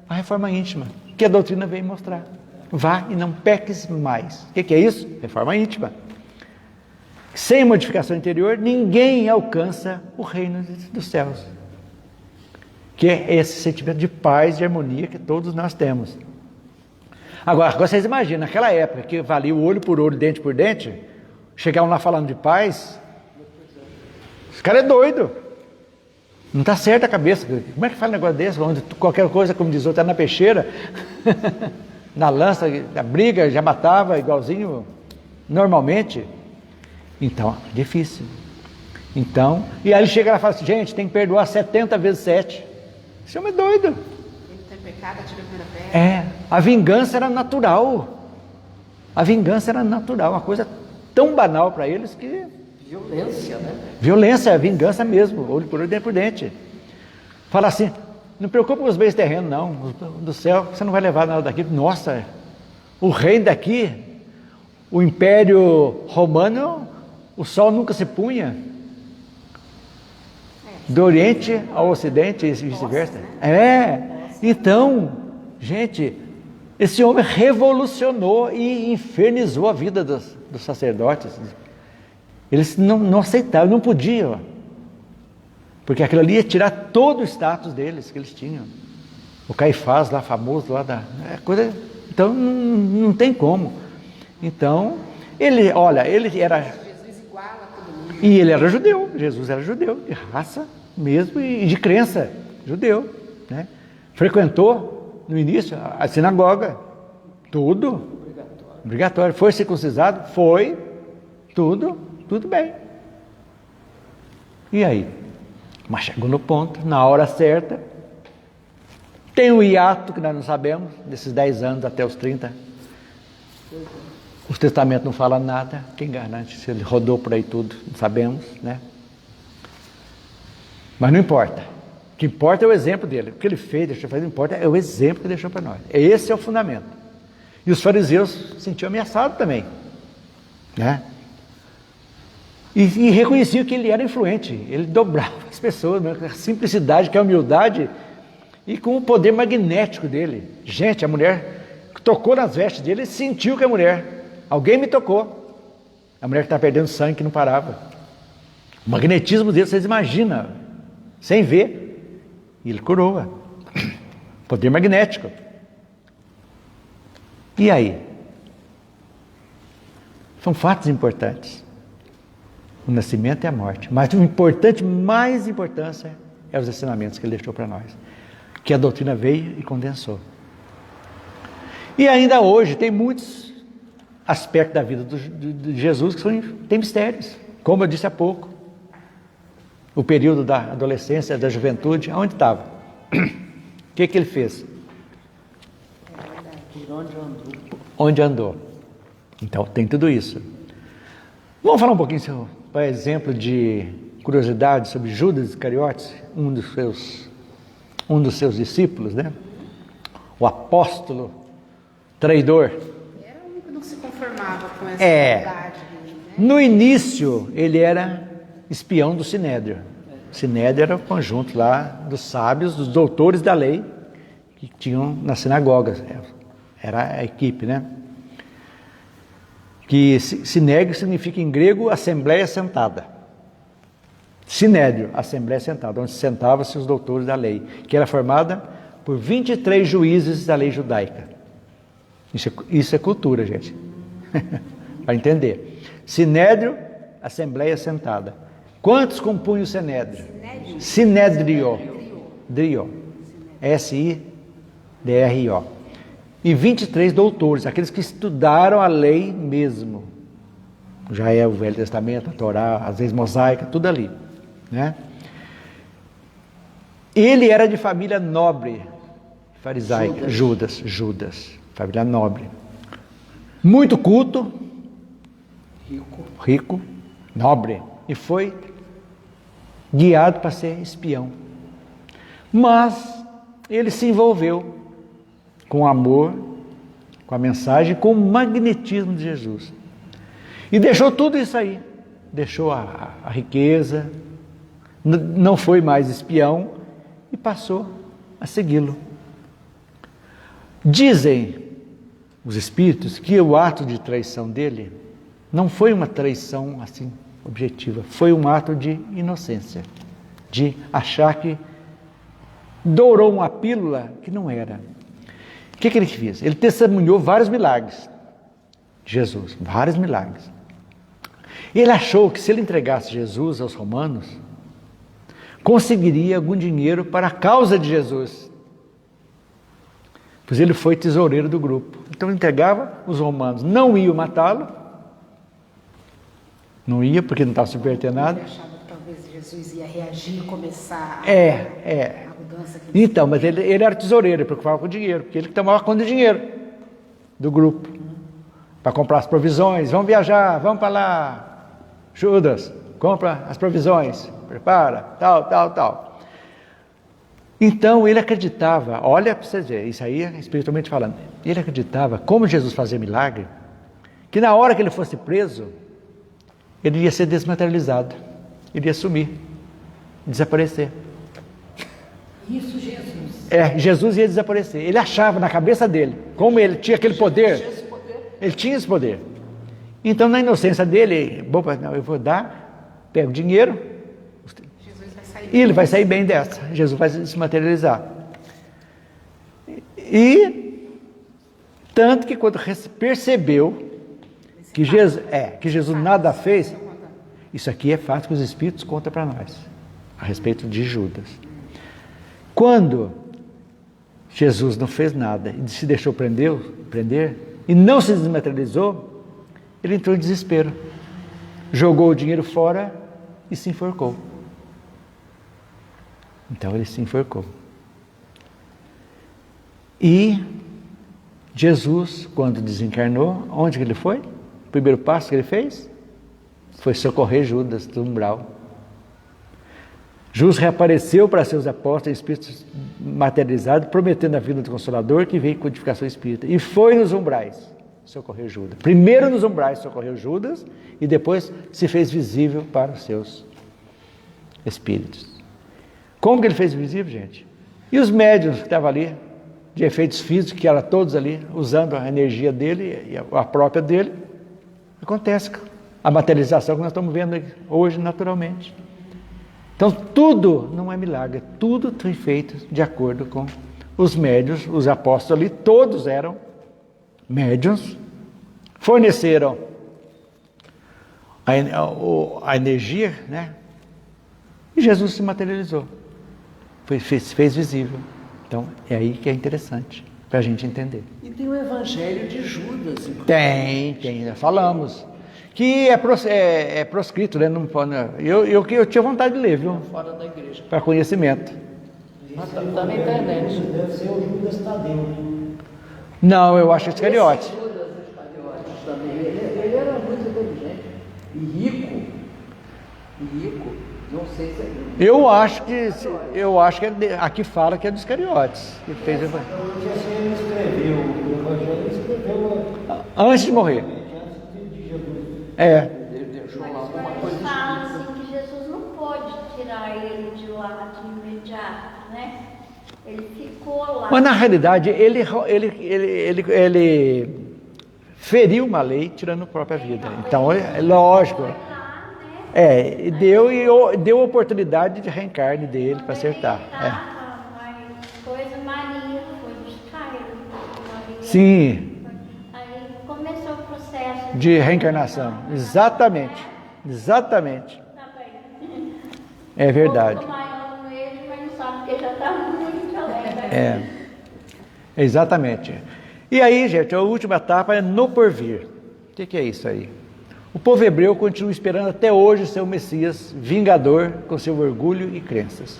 a reforma íntima, que a doutrina veio mostrar. Vá e não peques mais. O que é isso? Reforma íntima. Sem modificação interior, ninguém alcança o reino dos céus, que é esse sentimento de paz e harmonia que todos nós temos. Agora vocês imaginam, naquela época que valia o olho por olho, dente por dente, chegavam lá falando de paz, esse cara é doido, não está certa a cabeça. Como é que fala um negócio desse? Onde qualquer coisa, como diz outro, está na peixeira, na lança, na briga, já matava igualzinho normalmente. Então, difícil. Então, e aí ele chega lá e fala assim: gente, tem que perdoar 70 vezes 7. Esse homem é doido. Ele tem pecado, atira a primeira pedra. A vingança era natural. A vingança era natural, uma coisa tão banal para eles que... Violência, né? Violência, vingança mesmo, olho por olho, dente por dente. Fala assim: não preocupe com os bens terrenos, não. Do céu, você não vai levar nada daqui. Nossa, o reino daqui, o Império Romano, o sol nunca se punha. Do Oriente ao Ocidente e vice-versa. Então, gente, esse homem revolucionou e infernizou a vida dos sacerdotes. Eles não aceitavam, não podiam, porque aquilo ali ia tirar todo o status deles que eles tinham. O Caifás lá, famoso lá coisa. Então não tem como. Então ele era... Jesus iguala todo mundo. E ele era judeu. Jesus era judeu, de raça mesmo e de crença, judeu, né? Frequentou no início a sinagoga, tudo obrigatório. Foi circuncisado, foi tudo bem. E aí? Mas chegou no ponto, na hora certa. Tem um hiato que nós não sabemos, desses 10 anos até os 30. Os testamentos não falam nada. Quem garante se ele rodou por aí tudo? Não sabemos, né? Mas não importa. O que importa é o exemplo dele. O que ele fez, deixou fazer, não importa, é o exemplo que deixou para nós. Esse é o fundamento. E os fariseus se sentiam ameaçados também, né? E reconheciam que ele era influente. Ele dobrava as pessoas, com a simplicidade, que é a humildade, e com o poder magnético dele. Gente, a mulher que tocou nas vestes dele, sentiu que é mulher. Alguém me tocou. A mulher que está perdendo sangue, que não parava. O magnetismo dele, vocês imaginam, sem ver. E ele curou. Poder magnético. E aí? São fatos importantes. O nascimento e a morte. Mas o importante, mais importância, é os ensinamentos que ele deixou para nós. Que a doutrina veio e condensou. E ainda hoje tem muitos aspectos da vida de Jesus que têm mistérios. Como eu disse há pouco. O período da adolescência, da juventude, onde estava? O que ele fez? Onde andou. Então, tem tudo isso. Vamos falar um pouquinho, por exemplo, de curiosidade sobre Judas Iscariotes, um dos seus discípulos, né? O apóstolo traidor. Era um que não se conformava com essa verdade dele, né? No início, ele era espião do Sinédrio. O Sinédrio era o conjunto lá dos sábios, dos doutores da lei, que tinham nas sinagogas. Era a equipe, né? Que Sinédrio significa em grego Assembleia Sentada. Sinédrio, Assembleia Sentada, onde sentavam-se os doutores da lei, que era formada por 23 juízes da lei judaica. Isso é cultura, gente. Para entender. Sinédrio, Assembleia Sentada. Quantos compunham o Sinédrio? Sinédrio. Drio. S-I-D-R-I-O. E 23 doutores, aqueles que estudaram a lei mesmo. Já é o Velho Testamento, a Torá, as leis mosaicas, tudo ali. Né? Ele era de família nobre, farisaica. Judas. Família nobre. Muito culto. Rico. Nobre. E foi guiado para ser espião. Mas ele se envolveu com amor, com a mensagem, com o magnetismo de Jesus. E deixou tudo isso aí. Deixou a riqueza, não foi mais espião e passou a segui-lo. Dizem os espíritos que o ato de traição dele não foi uma traição assim objetiva, foi um ato de inocência, de achar que dourou uma pílula que não era. O que ele fez? Ele testemunhou vários milagres de Jesus, vários milagres. Ele achou que se ele entregasse Jesus aos romanos, conseguiria algum dinheiro para a causa de Jesus. Pois ele foi tesoureiro do grupo. Então ele entregava, os romanos não iam matá-lo, não ia porque não estava subvertendo nada. Ele achava que talvez Jesus ia reagir e começar a mudança. Então, mas ele era tesoureiro, ele preocupava com o dinheiro, porque ele tomava conta do dinheiro do grupo, para comprar as provisões. Vamos viajar, vamos para lá, Judas, compra as provisões, prepara, tal. Então ele acreditava, olha para você ver, isso aí é espiritualmente falando, ele acreditava, como Jesus fazia milagre, que na hora que ele fosse preso, ele ia ser desmaterializado, ele ia sumir, desaparecer. Isso, Jesus. Jesus ia desaparecer. Ele achava na cabeça dele, como ele tinha aquele poder, ele tinha esse poder. Então, na inocência dele, eu vou dar, pego dinheiro, e ele vai sair bem dessa. Jesus vai se materializar. E tanto que quando percebeu que Jesus nada fez, isso aqui é fato que os Espíritos contam para nós, a respeito de Judas. Quando Jesus não fez nada e se deixou prender e não se desmaterializou, ele entrou em desespero, jogou o dinheiro fora e se enforcou. Então ele se enforcou. E Jesus, quando desencarnou, onde que ele foi? O primeiro passo que ele fez foi socorrer Judas do umbral. Jesus reapareceu para seus apóstolos, espíritos materializados, prometendo a vida do Consolador que veio com codificação espírita. E foi nos umbrais socorrer Judas. Primeiro nos umbrais socorreu Judas e depois se fez visível para os seus espíritos. Como que ele fez visível, gente? E os médiuns que estavam ali, de efeitos físicos, que eram todos ali, usando a energia dele e a própria dele, acontece a materialização que nós estamos vendo hoje naturalmente. Então tudo não é milagre, tudo foi feito de acordo com os médiuns, os apóstolos ali, todos eram médiuns, forneceram a energia, né? E Jesus se materializou, fez visível. Então, é aí que é interessante, para a gente entender. E tem o Evangelho de Judas, inclusive. Tem, já falamos. Que é proscrito, né? Não pode, eu tinha vontade de ler, viu? Fora da igreja. Para conhecimento. Mas tá na internet. Deve ser o Judas Tadeu. Não, eu acho Iscariote. Esse Judas Iscariotes também. Ele era muito inteligente. E rico. Não sei se é ele. Eu acho que aqui fala que é dos Iscariotes. Que fez Porque assim ele escreveu, o Evangelho ele escreveu antes de morrer. antes de Jesus. É. Ele deixou lá alguma Mas coisa. fala assim que Jesus não pôde tirar ele de lá de imediato, né? Ele ficou lá. Mas na realidade ele feriu uma lei tirando a própria vida. Então é lógico. Lá, né? E deu a oportunidade de reencarne dele para acertar. Mas coisa Maria foi buscar ele. Maria. Sim, Aí começou o processo de reencarnação. Exatamente. Tá bem. É verdade. Ficou maior no ele, mas não sabe porque já está muito alegre. Exatamente. E aí, gente, a última etapa é no porvir. O que é isso aí? O povo hebreu continua esperando até hoje seu Messias vingador com seu orgulho e crenças.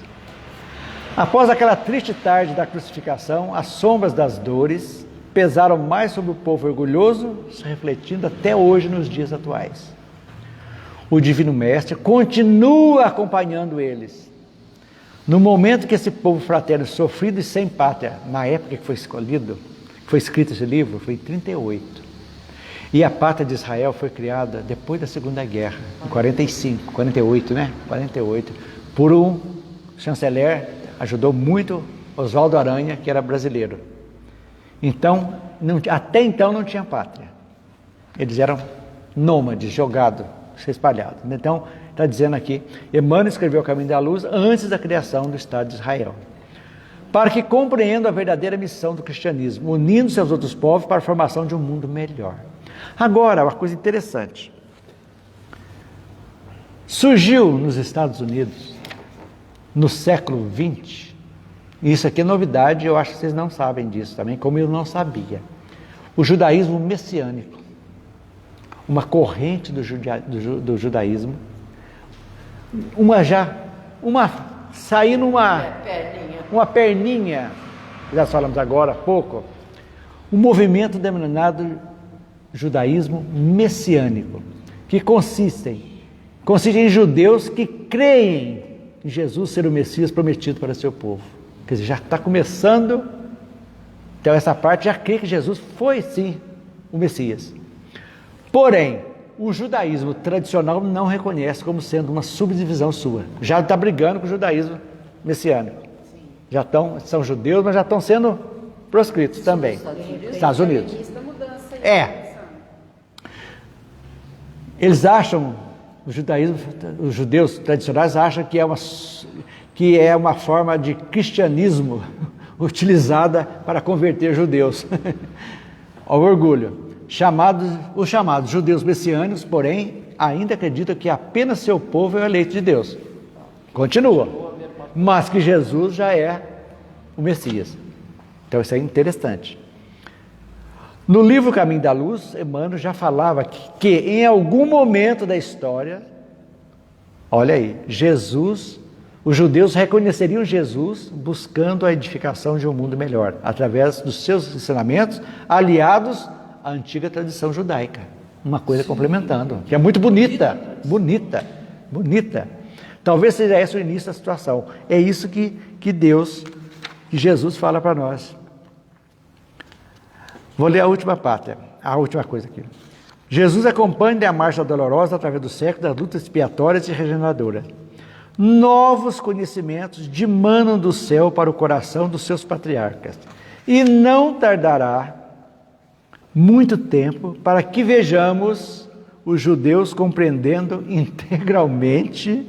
Após aquela triste tarde da crucificação, as sombras das dores pesaram mais sobre o povo orgulhoso, se refletindo até hoje nos dias atuais. O Divino Mestre continua acompanhando eles. No momento que esse povo fraterno sofrido e sem pátria, na época que foi escrito esse livro, foi em 38. E a pátria de Israel foi criada depois da Segunda Guerra, em 48, né? 48, por um chanceler, ajudou muito, Oswaldo Aranha, que era brasileiro. Então, até então não tinha pátria. Eles eram nômades, jogados, espalhados. Então, está dizendo aqui, Emmanuel escreveu o Caminho da Luz antes da criação do Estado de Israel, para que compreendam a verdadeira missão do cristianismo, unindo-se aos outros povos para a formação de um mundo melhor. Agora, uma coisa interessante. Surgiu nos Estados Unidos, no século XX, e isso aqui é novidade, eu acho que vocês não sabem disso também, como eu não sabia, o judaísmo messiânico, uma corrente do judaísmo, saindo uma perninha, já falamos agora há pouco, um movimento denominado judaísmo messiânico, que consiste em judeus que creem em Jesus ser o Messias prometido para seu povo. Quer dizer, já está começando, então essa parte já crê que Jesus foi sim o Messias. Porém, o judaísmo tradicional não reconhece como sendo uma subdivisão sua. Já está brigando com o judaísmo messiânico. São judeus, mas já estão sendo proscritos também. Estados Unidos. Eles acham, os judeus tradicionais acham que é uma forma de cristianismo utilizada para converter judeus ao orgulho. Os chamados judeus messiânicos, porém, ainda acreditam que apenas seu povo é o eleito de Deus. Continua. Mas que Jesus já é o Messias. Então isso é interessante. No livro Caminho da Luz, Emmanuel já falava que em algum momento da história, olha aí, os judeus reconheceriam Jesus buscando a edificação de um mundo melhor, através dos seus ensinamentos, aliados à antiga tradição judaica. Uma coisa complementando, que é muito bonita. Talvez seja esse o início da situação. É isso que Jesus fala para nós. Vou ler a última coisa aqui. Jesus acompanha a marcha dolorosa através do século das lutas expiatórias e regeneradoras. Novos conhecimentos dimanam do céu para o coração dos seus patriarcas. E não tardará muito tempo para que vejamos os judeus compreendendo integralmente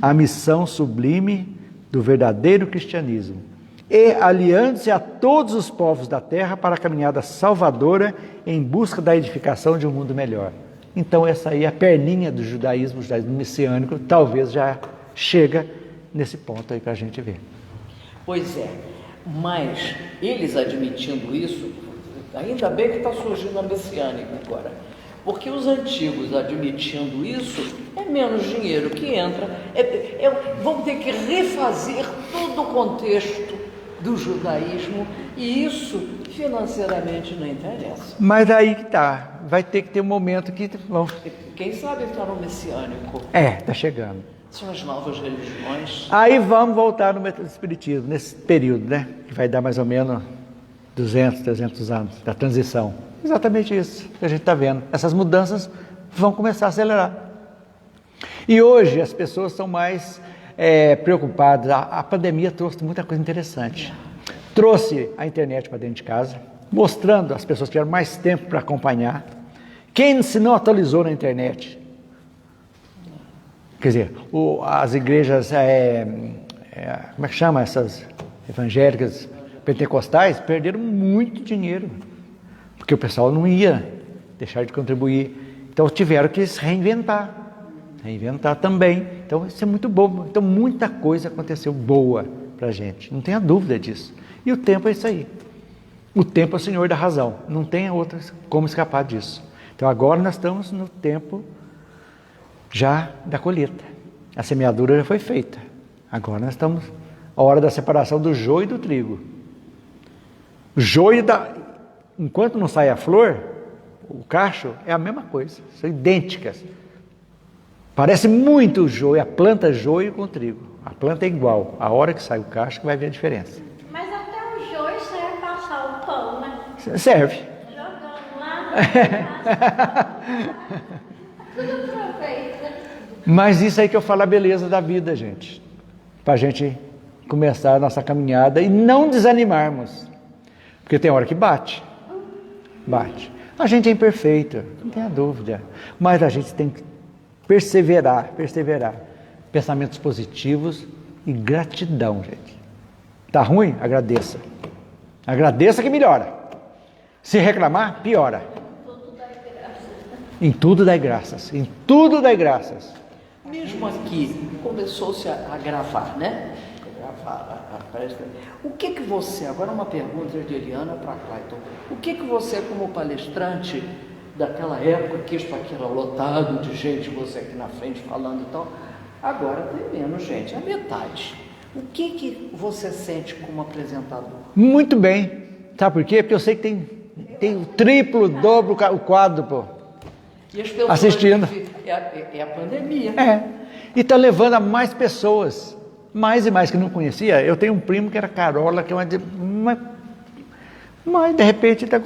a missão sublime do verdadeiro cristianismo e aliando-se a todos os povos da terra para a caminhada salvadora em busca da edificação de um mundo melhor. Então essa aí é a perninha do judaísmo messiânico, talvez já chega nesse ponto aí para a gente ver. Pois é, mas eles admitindo isso, ainda bem que está surgindo a messiânica agora, porque os antigos admitindo isso, é menos dinheiro que entra, vão ter que refazer todo o contexto do judaísmo, e isso financeiramente não interessa. Mas aí que tá, vai ter que ter um momento que vão... Quem sabe entrar no messiânico? Tá chegando. São as novas religiões. Aí vamos voltar no método espiritismo, nesse período, né? Que vai dar mais ou menos 200, 300 anos da transição. Exatamente isso que a gente está vendo. Essas mudanças vão começar a acelerar. E hoje as pessoas estão mais preocupadas. A pandemia trouxe muita coisa interessante. Trouxe a internet para dentro de casa, mostrando às pessoas que tiveram mais tempo para acompanhar. Quem se não atualizou na internet? Quer dizer, as igrejas, como é que chama essas evangélicas pentecostais, perderam muito dinheiro, porque o pessoal não ia deixar de contribuir. Então tiveram que se reinventar também. Então isso é muito bom. Então muita coisa aconteceu boa para a gente, não tenha dúvida disso. E o tempo é isso aí. O tempo é o senhor da razão, não tem outra como escapar disso. Então agora nós estamos no tempo já da colheita. A semeadura já foi feita. Agora nós estamos a hora da separação do joio e do trigo. O joio, enquanto não sai a flor, o cacho é a mesma coisa, são idênticas. Parece muito o joio, a planta joio com o trigo. A planta é igual. A hora que sai o cacho que vai ver a diferença. Mas até o joio serve para assar o pão, né? Serve. Jogando lá, tudo aproveita. Mas isso aí que eu falo a beleza da vida, gente. Para a gente começar a nossa caminhada e não desanimarmos. Porque tem hora que bate. A gente é imperfeito, não tenha dúvida. Mas a gente tem que perseverar. Pensamentos positivos e gratidão, gente. Tá ruim? Agradeça. Agradeça que melhora. Se reclamar, piora. Em tudo dai graças. Em tudo dai graças. Mesmo aqui, começou-se a gravar, né? O que você, agora uma pergunta de Eliana para Clayton, o que você como palestrante daquela época, que isso aqui era lotado de gente, você aqui na frente falando e tal, agora tem menos gente, a metade. O que você sente como apresentador? Muito bem. Sabe por quê? Porque eu sei que tem o triplo, o dobro, o quádruplo E as pessoas assistindo. É a pandemia. E está levando a mais pessoas, mais e mais que não conhecia. Eu tenho um primo que era Carola, que é mas de repente está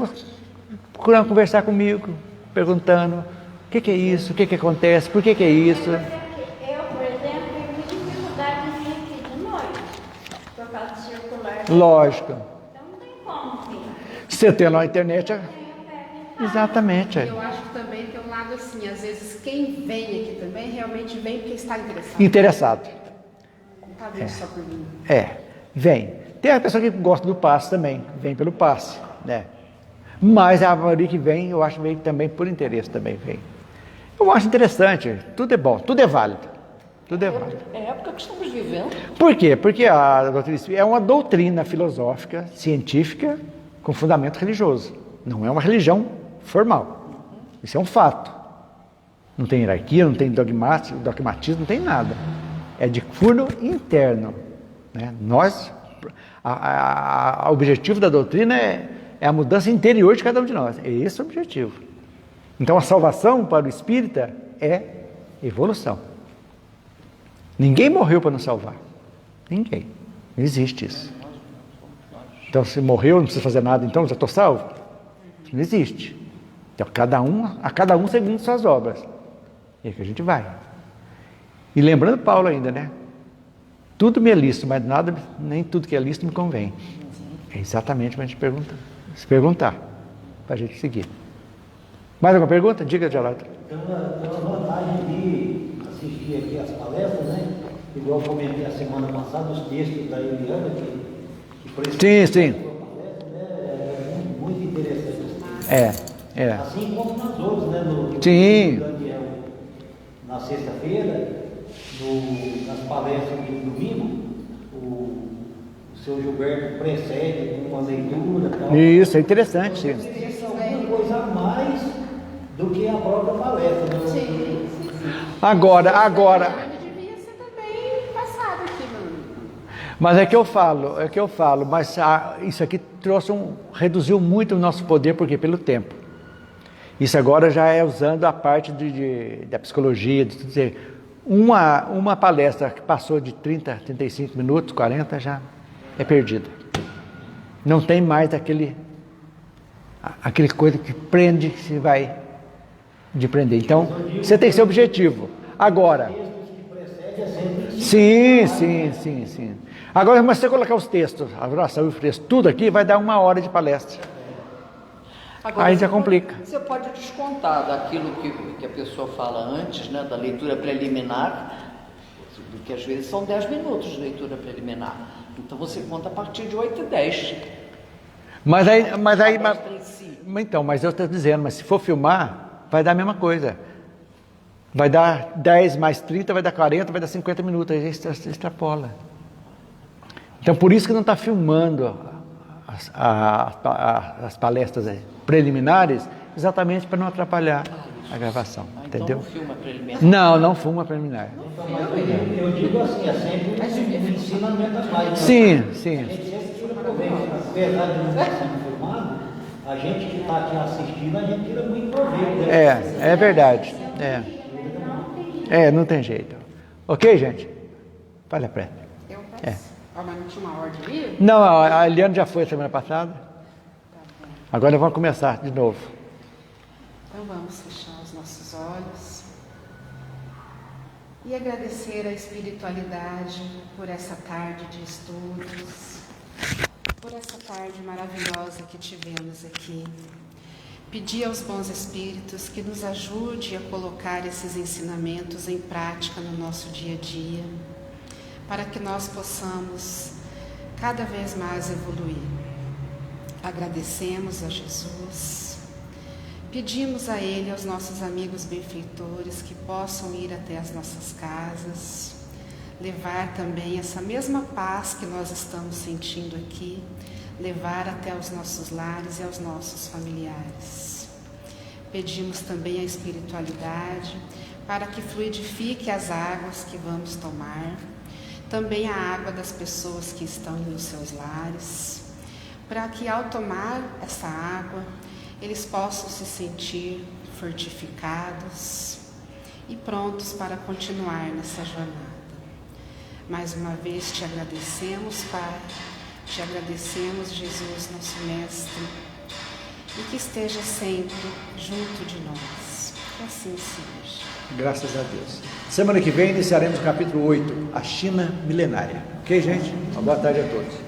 procurando conversar comigo, perguntando o que é isso, o que acontece, por que é isso. Eu, por exemplo, tenho muita dificuldade de vir aqui de noite, por causa do circular. Lógico. Então não tem como vir. Você tem lá na internet. Exatamente. Eu acho que também tem um lado assim, às vezes quem vem aqui também realmente vem porque está interessado. Interessado. Não está vendo só por mim. Vem. Tem a pessoa que gosta do passe também, vem pelo passe, né? Mas a maioria que vem, eu acho que vem também por interesse também vem. Eu acho interessante, tudo é bom, tudo é válido. Tudo é válido. É a época que estamos vivendo. Por quê? Porque a doutrina espírita é uma doutrina filosófica, científica, com fundamento religioso. Não é uma religião formal. Isso é um fato. Não tem hierarquia, não tem dogmatismo, não tem nada. É de cunho interno. Né? O objetivo da doutrina é a mudança interior de cada um de nós. É esse o objetivo. Então a salvação para o espírita é evolução. Ninguém morreu para nos salvar. Ninguém. Não existe isso. Então se morreu, não precisa fazer nada, então já estou salvo? Isso não existe. Então a cada um segundo suas obras. É que a gente vai. E lembrando Paulo ainda, né? Tudo me é lícito, mas nada, nem tudo que é lícito me convém. É exatamente para a gente se perguntar, para a gente seguir. Mais alguma pergunta? Diga, Geraldo. Tem uma vantagem de assistir aqui as palestras, né? Igual eu comentei a semana passada, os textos da Eliana, que por isso Sim. palestra, né? É muito interessante. É. Assim como nas outras, né? No Sim. Daniel, na sexta-feira, nas palestras de domingo, o seu Gilberto precede com uma leitura e tal. Isso, é interessante. Sim. Isso é alguma coisa a mais do que a própria palestra, né? Sim. Agora, Devia ser também passado aqui, mas é que eu falo, mas isso aqui reduziu muito o nosso poder, porque pelo tempo. Isso agora já é usando a parte da psicologia, de tudo dizer. Uma palestra que passou de 30, 35 minutos, 40, já é perdida. Não tem mais aquele coisa que prende, que se vai de prender. Então, você tem que ser objetivo. Agora, sim. Agora, mas se você colocar os textos, a oração e os textos, tudo aqui, vai dar 1 hora de palestra. Agora, Aí já complica. Você pode descontar daquilo que a pessoa fala antes, né, da leitura preliminar, porque às vezes são 10 minutos de leitura preliminar. Então você conta a partir de 8h10. Mas eu estou dizendo, mas se for filmar, vai dar a mesma coisa. Vai dar 10 mais 30, vai dar 40, vai dar 50 minutos, aí você extrapola. Então por isso que não está filmando as palestras preliminares, exatamente para não atrapalhar a gravação, entendeu? Então não filma preliminar. Não filma preliminar. Eu digo assim, é sempre um ensinamento a mais. Né? Sim. A gente sempre tira proveito. Apesar de não estar sendo filmado, a gente que está aqui assistindo, a gente tira muito proveito. Né? É verdade. Não tem jeito. Ok, gente? Fale a pré. Eu peço. Mas não tinha uma ordem livre? Não, a Eliane já foi semana passada. Agora vamos começar de novo. Então vamos fechar os nossos olhos e agradecer a espiritualidade por essa tarde de estudos, por essa tarde maravilhosa que tivemos aqui. Pedir aos bons espíritos que nos ajude a colocar esses ensinamentos em prática no nosso dia a dia, para que nós possamos cada vez mais evoluir. Agradecemos a Jesus, pedimos a Ele, aos nossos amigos benfeitores, que possam ir até as nossas casas, levar também essa mesma paz que nós estamos sentindo aqui, levar até os nossos lares e aos nossos familiares. Pedimos também a espiritualidade para que fluidifique as águas que vamos tomar, também a água das pessoas que estão nos seus lares, para que ao tomar essa água, eles possam se sentir fortificados e prontos para continuar nessa jornada. Mais uma vez te agradecemos, Pai, te agradecemos, Jesus, nosso Mestre, e que esteja sempre junto de nós. Que assim seja. Graças a Deus. Semana que vem iniciaremos o capítulo 8, a China milenária. Ok, gente? Uma boa tarde a todos.